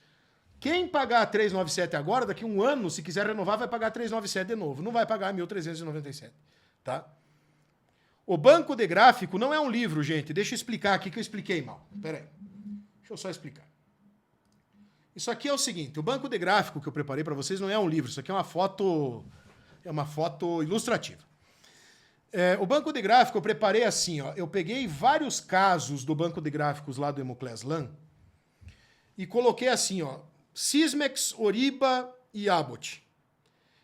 Quem pagar 397 agora, daqui a 1 ano, se quiser renovar, vai pagar 397 de novo. Não vai pagar 1.397, tá? O banco de gráfico não é um livro, gente. Deixa eu explicar aqui que eu expliquei mal. Pera aí. Deixa eu só explicar. Isso aqui é o seguinte, o banco de gráfico que eu preparei para vocês não é um livro, isso aqui é uma foto ilustrativa. O banco de gráfico eu preparei assim, ó, eu peguei vários casos do banco de gráficos lá do Hemoclés LAN e coloquei assim, ó, Sysmex, Oriba e Abbott.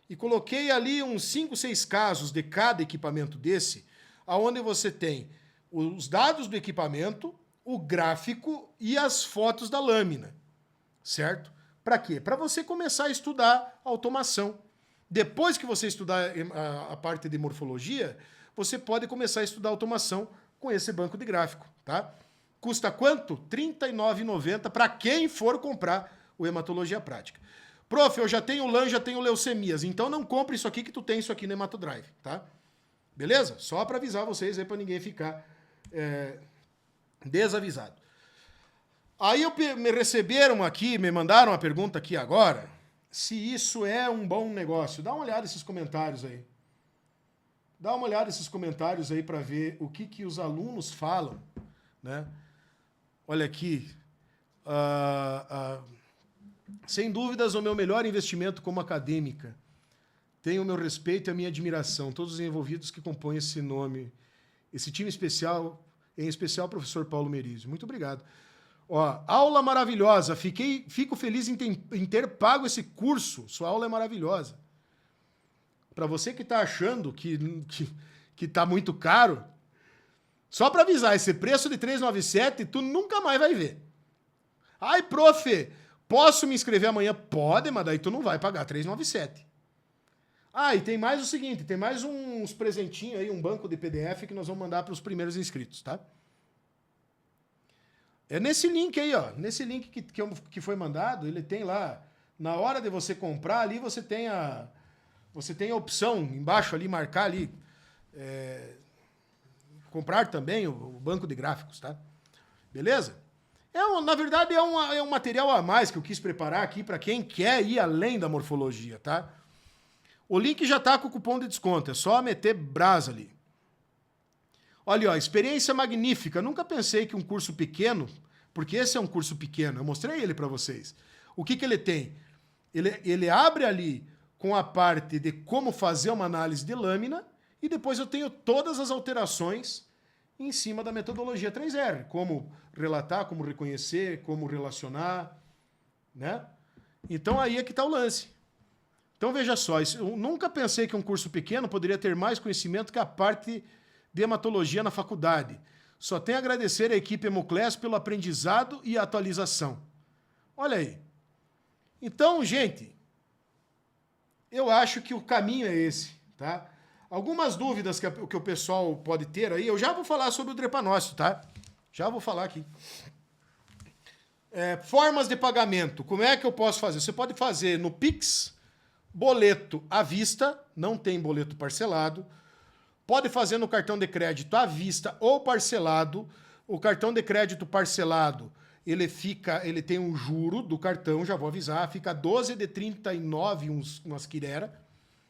E coloquei ali uns 5, 6 casos de cada equipamento desse, onde você tem os dados do equipamento, o gráfico e as fotos da lâmina. Certo? Para quê? Para você começar a estudar automação. Depois que você estudar a parte de morfologia, você pode começar a estudar automação com esse banco de gráfico, tá? Custa quanto? R$ 39,90 para quem for comprar o Hematologia Prática. Prof, eu já tenho LAN, já tenho leucemias, então não compre isso aqui que tu tem isso aqui no Hematodrive, tá? Beleza? Só para avisar vocês aí, para ninguém ficar desavisado. Aí me receberam aqui, me mandaram uma pergunta aqui agora, se isso é um bom negócio. Dá uma olhada nesses comentários aí. Dá uma olhada nesses comentários aí para ver o que os alunos falam, né? Olha aqui. Sem dúvidas, o meu melhor investimento como acadêmica. Tenho o meu respeito e a minha admiração. Todos os envolvidos que compõem esse nome, esse time especial, em especial o professor Paulo Merizio. Muito obrigado. Ó, aula maravilhosa. Fico feliz em ter pago esse curso. Sua aula é maravilhosa. Para você que está achando que tá muito caro, só para avisar, esse preço de 397 tu nunca mais vai ver. Ai, prof, posso me inscrever amanhã? Pode, mas daí tu não vai pagar 397. Ah, e tem mais o seguinte, tem mais uns presentinhos aí, um banco de PDF que nós vamos mandar para os primeiros inscritos, tá? É nesse link aí, ó. Nesse link que foi mandado, ele tem lá. Na hora de você comprar ali, você tem a opção embaixo ali, marcar ali. Comprar também o banco de gráficos, tá? Beleza? Na verdade, é um material a mais que eu quis preparar aqui para quem quer ir além da morfologia, tá? O link já tá com o cupom de desconto. É só meter brasa ali. Olha, ó, experiência magnífica. Nunca pensei que um curso pequeno, porque esse é um curso pequeno, eu mostrei ele para vocês. O que ele tem? Ele abre ali com a parte de como fazer uma análise de lâmina e depois eu tenho todas as alterações em cima da metodologia 3R. Como relatar, como reconhecer, como relacionar, né? Então aí é que está o lance. Então veja só, eu nunca pensei que um curso pequeno poderia ter mais conhecimento que a parte de hematologia na faculdade. Só tenho a agradecer à equipe Hemoclés pelo aprendizado e atualização. Olha aí. Então, gente, eu acho que o caminho é esse, tá? Algumas dúvidas que o pessoal pode ter aí, eu já vou falar sobre o drepanócito, tá? Já vou falar aqui. Formas de pagamento, como é que eu posso fazer? Você pode fazer no Pix, boleto à vista, não tem boleto parcelado. Pode fazer no cartão de crédito à vista ou parcelado. O cartão de crédito parcelado, ele tem um juro do cartão, já vou avisar, fica 12 de 39 umas quirera.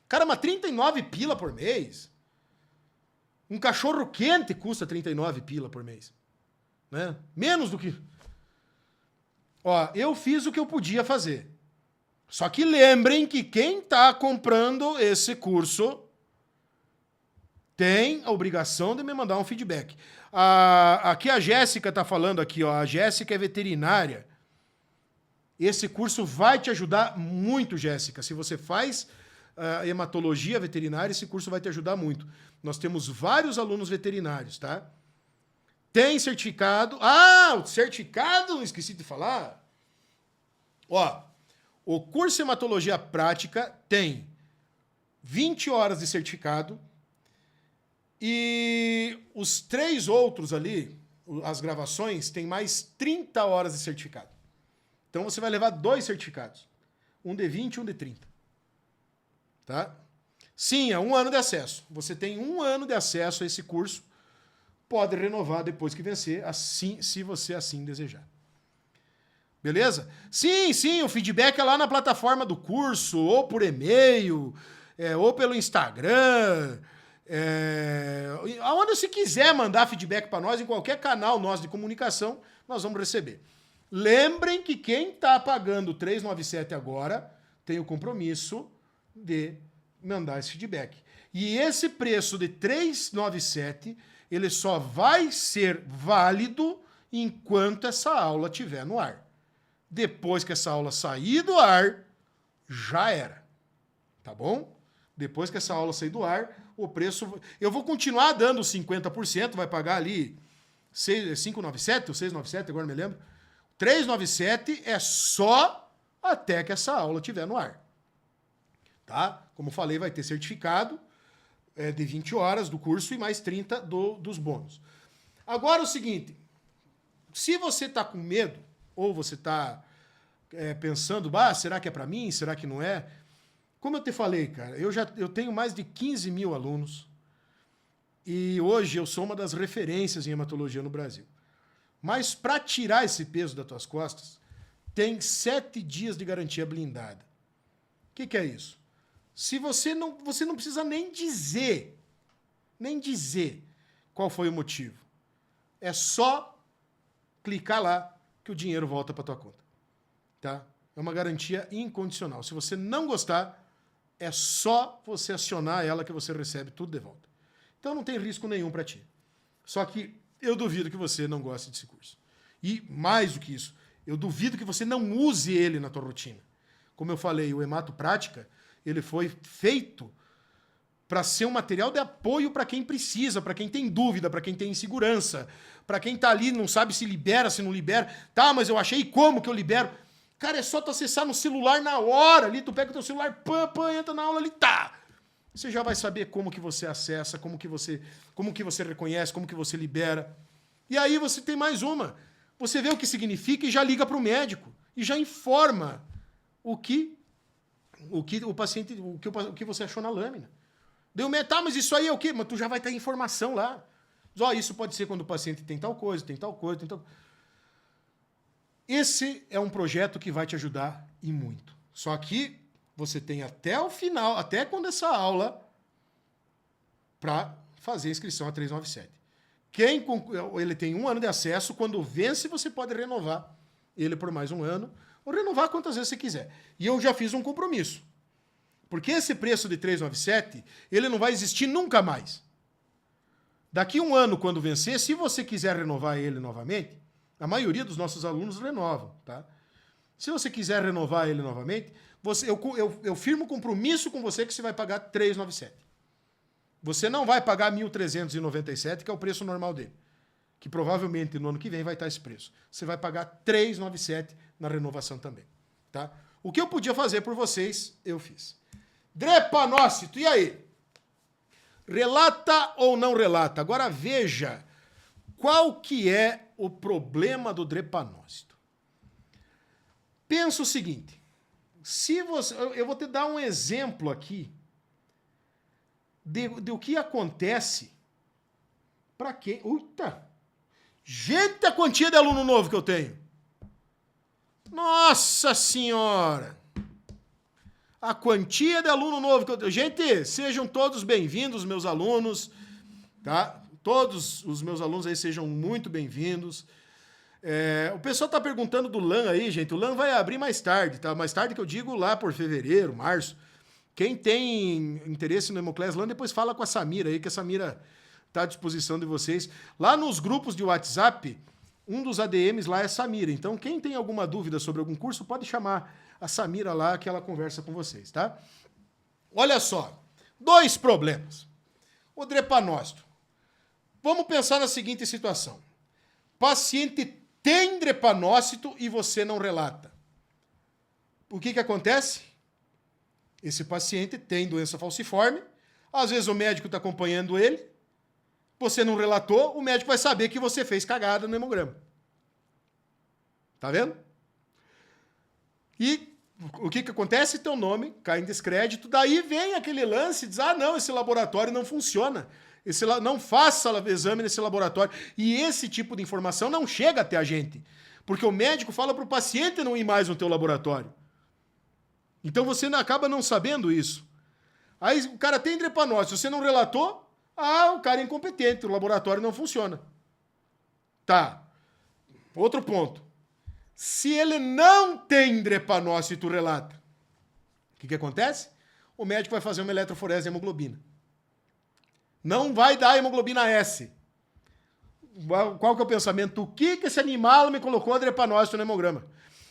Caramba, 39 pila por mês? Um cachorro quente custa 39 pila por mês. Né? Menos do que... Ó, eu fiz o que eu podia fazer. Só que lembrem que quem está comprando esse curso tem a obrigação de me mandar um feedback. Aqui a Jéssica está falando aqui, ó, a Jéssica é veterinária. Esse curso vai te ajudar muito, Jéssica. Se você faz hematologia veterinária, esse curso vai te ajudar muito. Nós temos vários alunos veterinários, tá? Tem certificado. Ah, o certificado, esqueci de falar. Ó, O curso de hematologia prática tem 20 horas de certificado e os 3 outros ali, as gravações, tem mais 30 horas de certificado. Então você vai levar 2 certificados. Um de 20 e um de 30. Tá? Sim, é 1 ano de acesso. Você tem 1 ano de acesso a esse curso. Pode renovar depois que vencer, assim, se você assim desejar. Beleza? Sim, o feedback é lá na plataforma do curso, ou por e-mail, ou pelo Instagram, aonde você quiser mandar feedback para nós, em qualquer canal nosso de comunicação, nós vamos receber. Lembrem que quem está pagando 397 agora tem o compromisso de mandar esse feedback. E esse preço de 397, ele só vai ser válido enquanto essa aula estiver no ar. Depois que essa aula sair do ar, já era. Tá bom? Depois que essa aula sair do ar, o preço... Eu vou continuar dando 50%, vai pagar ali 597 ou 697, agora me lembro. 397 é só até que essa aula estiver no ar. Tá? Como falei, vai ter certificado de 20 horas do curso e mais 30 dos bônus. Agora o seguinte, se você está com medo, ou você está pensando, será que é para mim? Será que não é? Como eu te falei, cara, eu tenho mais de 15 mil alunos e hoje eu sou uma das referências em hematologia no Brasil. Mas para tirar esse peso das tuas costas, tem 7 dias de garantia blindada. O que é isso? Se você não precisa nem dizer qual foi o motivo. É só clicar lá que o dinheiro volta para tua conta. Tá? É uma garantia incondicional. Se você não gostar, é só você acionar ela que você recebe tudo de volta. Então não tem risco nenhum para ti. Só que eu duvido que você não goste desse curso. E mais do que isso, eu duvido que você não use ele na tua rotina. Como eu falei, o Hemato Prática, ele foi feito para ser um material de apoio para quem precisa, para quem tem dúvida, para quem tem insegurança, para quem tá ali não sabe se libera, se não libera. Tá, mas eu achei como que eu libero. Cara, é só tu acessar no celular na hora ali, tu pega o teu celular, entra na aula ali, tá. Você já vai saber como que você acessa, como que você reconhece, como que você libera. E aí você tem mais uma. Você vê o que significa e já liga para o médico e já informa o que o paciente, o que você achou na lâmina. Deu tá, mas isso aí é o quê? Mas tu já vai ter informação lá. Isso pode ser quando o paciente tem tal coisa, tem tal coisa, tem tal... Esse é um projeto que vai te ajudar e muito. Só que você tem até o final, até quando essa aula, para fazer a inscrição a 397. Ele tem 1 ano de acesso, quando vence você pode renovar ele por mais 1 ano, ou renovar quantas vezes você quiser. E eu já fiz um compromisso. Porque esse preço de 397, ele não vai existir nunca mais. Daqui 1 ano, quando vencer, se você quiser renovar ele novamente, a maioria dos nossos alunos renovam, tá? Se você quiser renovar ele novamente, eu firmo compromisso com você que você vai pagar 397. Você não vai pagar 1.397, que é o preço normal dele. Que provavelmente no ano que vem vai estar esse preço. Você vai pagar 397 na renovação também, tá? O que eu podia fazer por vocês, eu fiz. Drepanócito, e aí? Relata ou não relata? Agora veja qual que é o problema do drepanócito. Pensa o seguinte, eu vou te dar um exemplo aqui do que acontece para quem... Uita! Gente, a quantia de aluno novo que eu tenho! Nossa Senhora! A quantia de aluno novo que eu tenho... Gente, sejam todos bem-vindos, meus alunos, tá? Todos os meus alunos aí sejam muito bem-vindos. O pessoal tá perguntando do LAN aí, gente. O LAN vai abrir mais tarde, tá? Mais tarde que eu digo lá por fevereiro, março. Quem tem interesse no Hemoclass LAN, depois fala com a Samira aí, que a Samira tá à disposição de vocês. Lá nos grupos de WhatsApp, um dos ADMs lá é a Samira. Então, quem tem alguma dúvida sobre algum curso, pode chamar a Samira lá, que ela conversa com vocês, tá? Olha só, 2 problemas. O drepanócito. Vamos pensar na seguinte situação. Paciente tem drepanócito e você não relata. o que acontece? Esse paciente tem doença falciforme, às vezes o médico está acompanhando ele, você não relatou, o médico vai saber que você fez cagada no hemograma. Tá vendo? E o que acontece? Teu nome cai em descrédito, daí vem aquele lance, diz, não, esse laboratório não funciona, não faça exame nesse laboratório. E esse tipo de informação não chega até a gente, porque o médico fala para o paciente não ir mais no teu laboratório. Então você acaba não sabendo isso. Aí o cara tem drepanócito, você não relatou, o cara é incompetente, o laboratório não funciona. Tá. Outro ponto. Se ele não tem drepanócito e tu relata, o que acontece? O médico vai fazer uma eletroforese de hemoglobina. Não vai dar hemoglobina S. Qual que é o pensamento? O que esse animal me colocou drepanócito no hemograma?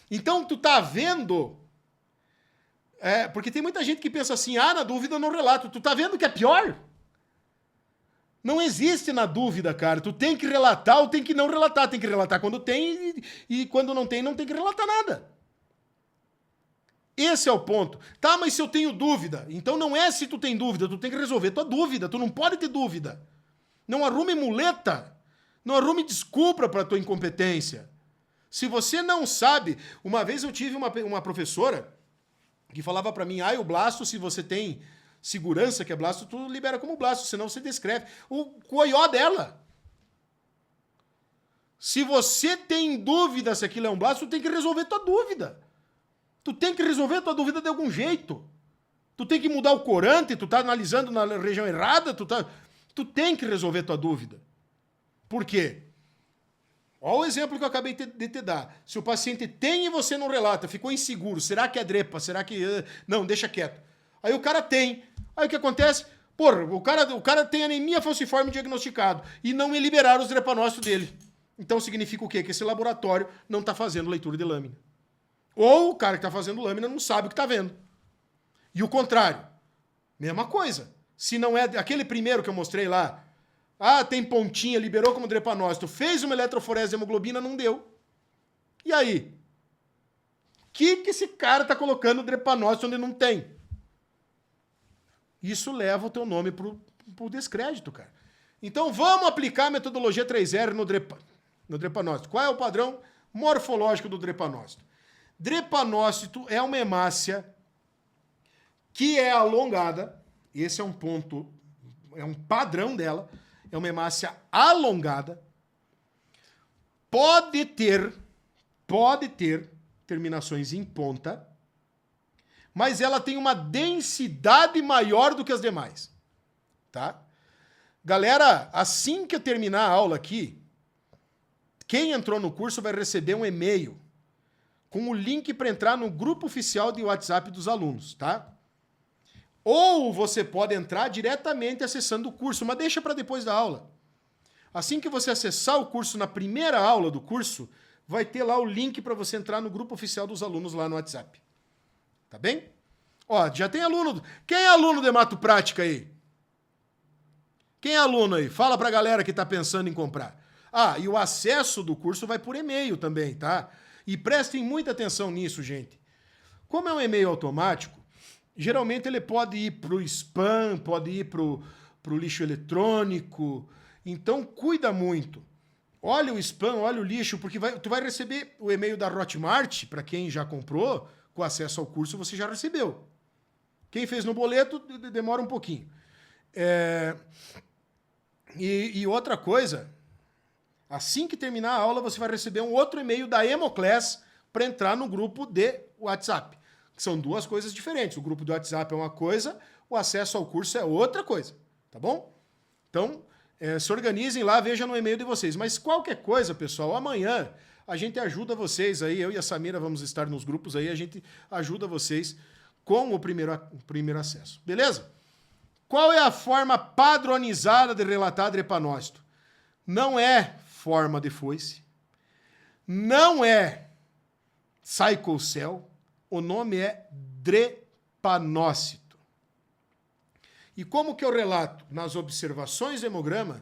Então, tu tá vendo... porque tem muita gente que pensa assim, na dúvida eu não relato. Tu tá vendo que é pior? Não existe na dúvida, cara. Tu tem que relatar ou tem que não relatar. Tem que relatar quando tem e quando não tem que relatar nada. Esse é o ponto. Tá, mas se eu tenho dúvida, então não é se tu tem dúvida, tu tem que resolver tua dúvida. Tu não pode ter dúvida. Não arrume muleta. Não arrume desculpa pra tua incompetência. Se você não sabe... Uma vez eu tive uma professora que falava pra mim, o blasto, se você tem segurança que é blasto, tu libera como blasto, senão você descreve. O coió dela. Se você tem dúvida se aquilo é um blasto, tu tem que resolver tua dúvida. Tu tem que resolver tua dúvida de algum jeito. Tu tem que mudar o corante, tu tá analisando na região errada, tu tem que resolver tua dúvida. Por quê? Olha o exemplo que eu acabei de te dar. Se o paciente tem e você não relata, ficou inseguro, será que é drepa? Será que... Não, deixa quieto. Aí o cara tem. Aí o que acontece? Porra, o cara tem anemia falciforme diagnosticado e não me liberaram os drepanócitos dele. Então significa o quê? Que esse laboratório não está fazendo leitura de lâmina. Ou o cara que está fazendo lâmina não sabe o que está vendo. E o contrário. Mesma coisa. Se não é aquele primeiro que eu mostrei lá, tem pontinha, liberou como drepanócito, fez uma eletroforese de hemoglobina, não deu. E aí? O que esse cara está colocando drepanócito onde não tem? Isso leva o teu nome pro descrédito, cara. Então vamos aplicar a metodologia 3R no drepanócito. Qual é o padrão morfológico do drepanócito? Drepanócito é uma hemácia que é alongada. Esse é um ponto, é um padrão dela. É uma hemácia alongada. Pode ter terminações em ponta, mas ela tem uma densidade maior do que as demais. Tá? Galera, assim que eu terminar a aula aqui, quem entrou no curso vai receber um e-mail com o link para entrar no grupo oficial de WhatsApp dos alunos, tá? Ou você pode entrar diretamente acessando o curso, mas deixa para depois da aula. Assim que você acessar o curso na primeira aula do curso, vai ter lá o link para você entrar no grupo oficial dos alunos lá no WhatsApp. Tá bem? Ó, já tem aluno. Quem é aluno de hematoprática aí? Quem é aluno aí? Fala pra galera que tá pensando em comprar. E o acesso do curso vai por e-mail também, tá? E prestem muita atenção nisso, gente. Como é um e-mail automático, geralmente ele pode ir pro spam, pode ir pro lixo eletrônico. Então, cuida muito. Olha o spam, olha o lixo, porque tu vai receber o e-mail da Hotmart, para quem já comprou, com acesso ao curso você já recebeu. Quem fez no boleto, demora um pouquinho. E outra coisa, assim que terminar a aula, você vai receber um outro e-mail da Hemoclass para entrar no grupo de WhatsApp. São duas coisas diferentes. O grupo do WhatsApp é uma coisa, o acesso ao curso é outra coisa. Tá bom? Então, se organizem lá, vejam no e-mail de vocês. Mas qualquer coisa, pessoal, amanhã a gente ajuda vocês aí, eu e a Samira vamos estar nos grupos aí, a gente ajuda vocês com o primeiro acesso. Beleza? Qual é a forma padronizada de relatar drepanócito? Não é forma de foice, não é sickle cell, o nome é drepanócito. E como que eu relato? Nas observações do hemograma,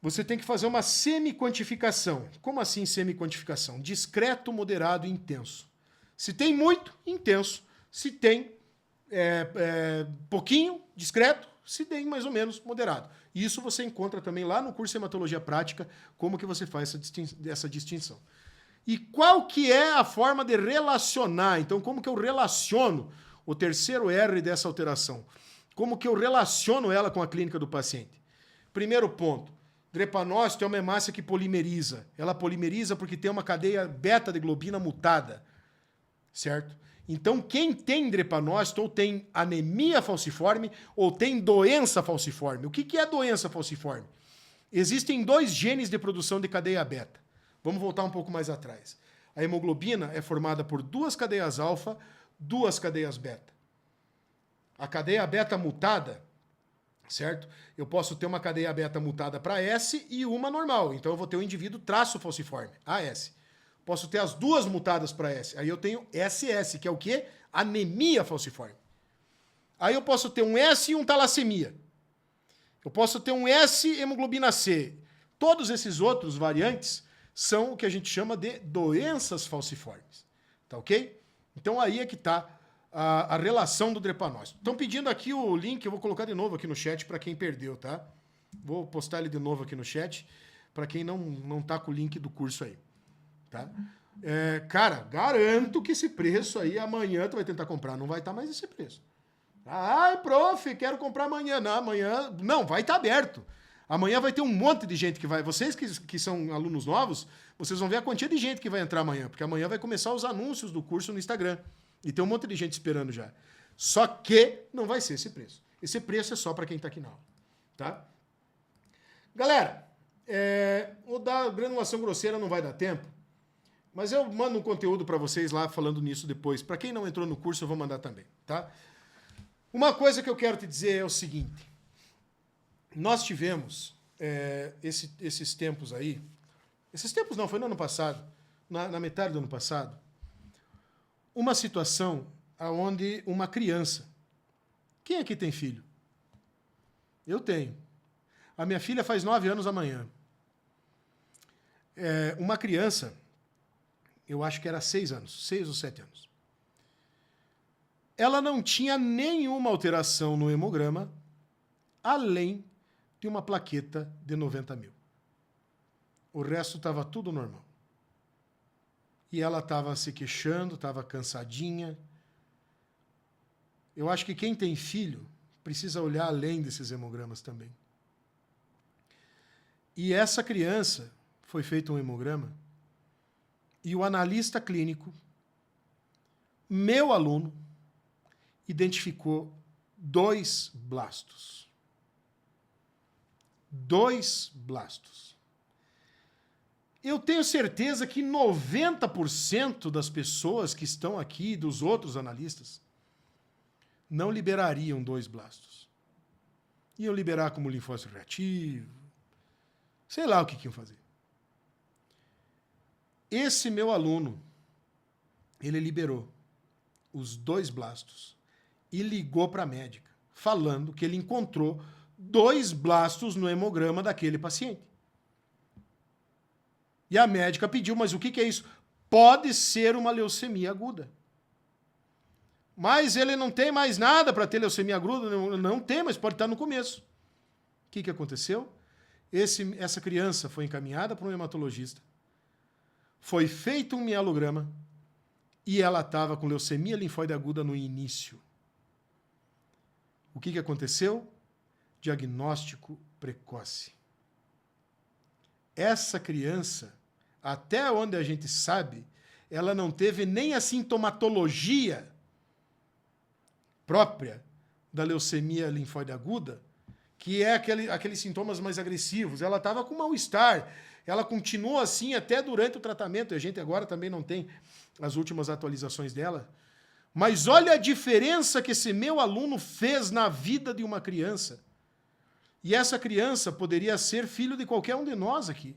você tem que fazer uma semi-quantificação. Como assim semi-quantificação? Discreto, moderado e intenso. Se tem muito, intenso. Se tem pouquinho, discreto. Se tem mais ou menos, moderado. Isso você encontra também lá no curso de Hematologia Prática, como que você faz essa distinção. E qual que é a forma de relacionar? Então, como que eu relaciono o terceiro R dessa alteração? Como que eu relaciono ela com a clínica do paciente? Primeiro ponto, drepanócito é uma hemácia que polimeriza. Ela polimeriza porque tem uma cadeia beta de globina mutada, certo? Então, quem tem drepanócito ou tem anemia falciforme ou tem doença falciforme. O que é doença falciforme? Existem 2 genes de produção de cadeia beta. Vamos voltar um pouco mais atrás. A hemoglobina é formada por 2 cadeias alfa, 2 cadeias beta. A cadeia beta mutada, certo? Eu posso ter uma cadeia beta mutada para S e uma normal. Então eu vou ter o indivíduo traço falciforme, AS. Posso ter as 2 mutadas para S. Aí eu tenho SS, que é o quê? Anemia falciforme. Aí eu posso ter um S e um talassemia. Eu posso ter um S hemoglobina C. Todos esses outros variantes são o que a gente chama de doenças falciformes. Tá ok? Então aí é que está a relação do drepanócito. Estão pedindo aqui o link, eu vou colocar de novo aqui no chat para quem perdeu, tá? Vou postar ele de novo aqui no chat para quem não tá com o link do curso aí. Tá? Cara, garanto que esse preço aí amanhã tu vai tentar comprar, não vai estar mais esse preço. Ai, prof, quero comprar amanhã. Não, amanhã não, vai estar aberto. Amanhã vai ter um monte de gente que vai. Vocês que são alunos novos, vocês vão ver a quantia de gente que vai entrar amanhã, porque amanhã vai começar os anúncios do curso no Instagram. E tem um monte de gente esperando já. Só que não vai ser esse preço. Esse preço é só para quem está aqui na aula. Tá? Galera, o da granulação grosseira não vai dar tempo. Mas eu mando um conteúdo para vocês lá falando nisso depois. Para quem não entrou no curso, eu vou mandar também, tá? Uma coisa que eu quero te dizer é o seguinte. Nós tivemos esses tempos aí... Esses tempos não, foi no ano passado. Na metade do ano passado. Uma situação onde uma criança... Quem aqui tem filho? Eu tenho. A minha filha faz 9 anos amanhã. Uma criança... Eu acho que era 6 anos, 6 ou 7 anos. Ela não tinha nenhuma alteração no hemograma, além de uma plaqueta de 90 mil. O resto estava tudo normal. E ela estava se queixando, estava cansadinha. Eu acho que quem tem filho precisa olhar além desses hemogramas também. E essa criança foi feito um hemograma. E o analista clínico, meu aluno, identificou 2 blastos. 2 blastos. Eu tenho certeza que 90% das pessoas que estão aqui, dos outros analistas, não liberariam 2 blastos. Iam liberar como linfócito reativo. Sei lá o que iam fazer. Esse meu aluno, ele liberou os 2 blastos e ligou para a médica, falando que ele encontrou 2 blastos no hemograma daquele paciente. E a médica pediu, mas o que é isso? Pode ser uma leucemia aguda. Mas ele não tem mais nada para ter leucemia aguda, não tem, mas pode estar no começo. O que aconteceu? Essa criança foi encaminhada para um hematologista. Foi feito um mielograma e ela estava com leucemia linfóide aguda no início. O que aconteceu? Diagnóstico precoce. Essa criança, até onde a gente sabe, ela não teve nem a sintomatologia própria da leucemia linfóide aguda, que é aqueles sintomas mais agressivos. Ela estava com mal-estar. Ela continua assim até durante o tratamento, e a gente agora também não tem as últimas atualizações dela. Mas olha a diferença que esse meu aluno fez na vida de uma criança. E essa criança poderia ser filho de qualquer um de nós aqui.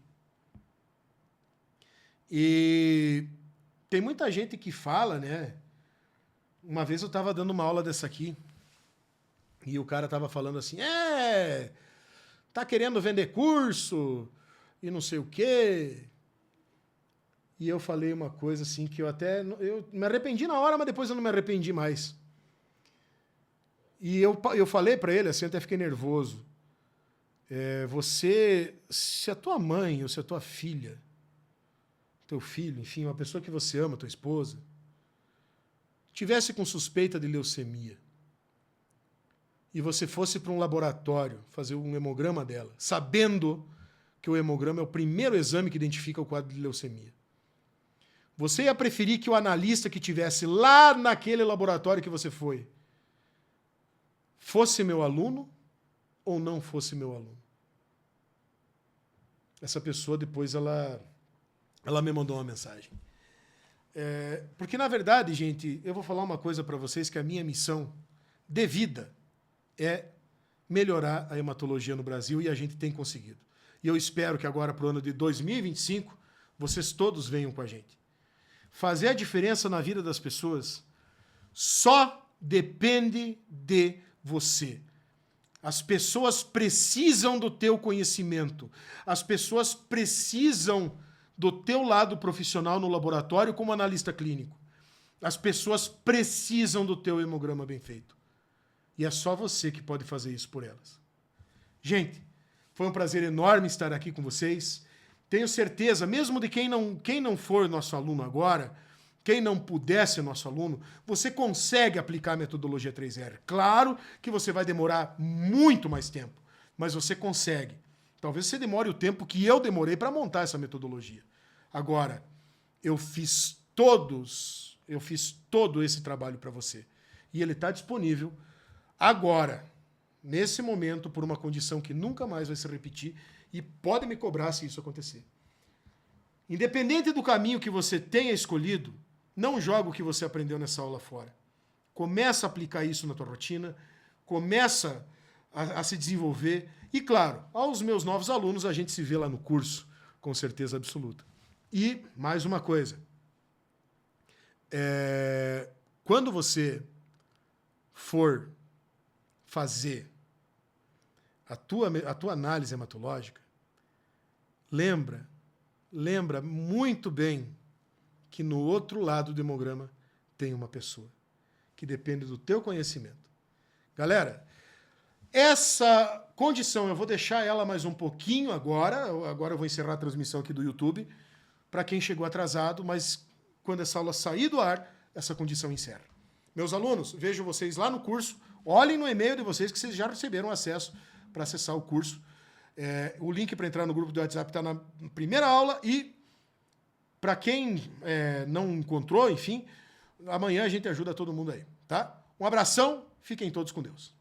E tem muita gente que fala, né? Uma vez eu estava dando uma aula dessa aqui, e o cara estava falando assim, tá querendo vender curso... e não sei o quê. e eu falei uma coisa assim que eu me arrependi na hora, mas depois eu não me arrependi mais. E eu falei para ele, assim, até fiquei nervoso. Se a tua mãe ou se a tua filha, teu filho, enfim, uma pessoa que você ama, tua esposa, tivesse com suspeita de leucemia, e você fosse para um laboratório fazer um hemograma dela, sabendo que o hemograma é o primeiro exame que identifica o quadro de leucemia, você ia preferir que o analista que tivesse lá naquele laboratório que você foi fosse meu aluno ou não fosse meu aluno? Essa pessoa depois ela me mandou uma mensagem. Porque, na verdade, gente, eu vou falar uma coisa para vocês, que a minha missão de vida é melhorar a hematologia no Brasil, e a gente tem conseguido. E eu espero que agora, para o ano de 2025, vocês todos venham com a gente. Fazer a diferença na vida das pessoas só depende de você. As pessoas precisam do teu conhecimento. As pessoas precisam do teu lado profissional no laboratório como analista clínico. As pessoas precisam do teu hemograma bem feito. E é só você que pode fazer isso por elas. Gente, foi um prazer enorme estar aqui com vocês. Tenho certeza, mesmo de quem não for nosso aluno agora, quem não puder ser nosso aluno, você consegue aplicar a metodologia 3R. Claro que você vai demorar muito mais tempo, mas você consegue. Talvez você demore o tempo que eu demorei para montar essa metodologia. Agora, eu fiz todo esse trabalho para você. E ele está disponível agora, nesse momento, por uma condição que nunca mais vai se repetir, e pode me cobrar se isso acontecer. Independente do caminho que você tenha escolhido, não joga o que você aprendeu nessa aula fora. Começa a aplicar isso na tua rotina, começa a se desenvolver. E, claro, aos meus novos alunos, a gente se vê lá no curso, com certeza absoluta. E, mais uma coisa. Quando você for fazer a tua análise hematológica, lembra muito bem que no outro lado do hemograma tem uma pessoa que depende do teu conhecimento. Galera, essa condição, eu vou deixar ela mais um pouquinho agora. Agora eu vou encerrar a transmissão aqui do YouTube, para quem chegou atrasado, mas quando essa aula sair do ar, essa condição encerra. Meus alunos, vejo vocês lá no curso. Olhem no e-mail de vocês que vocês já receberam acesso para acessar o curso. O link para entrar no grupo do WhatsApp está na primeira aula, e para quem não encontrou, enfim, amanhã a gente ajuda todo mundo aí, tá? Um abração, fiquem todos com Deus.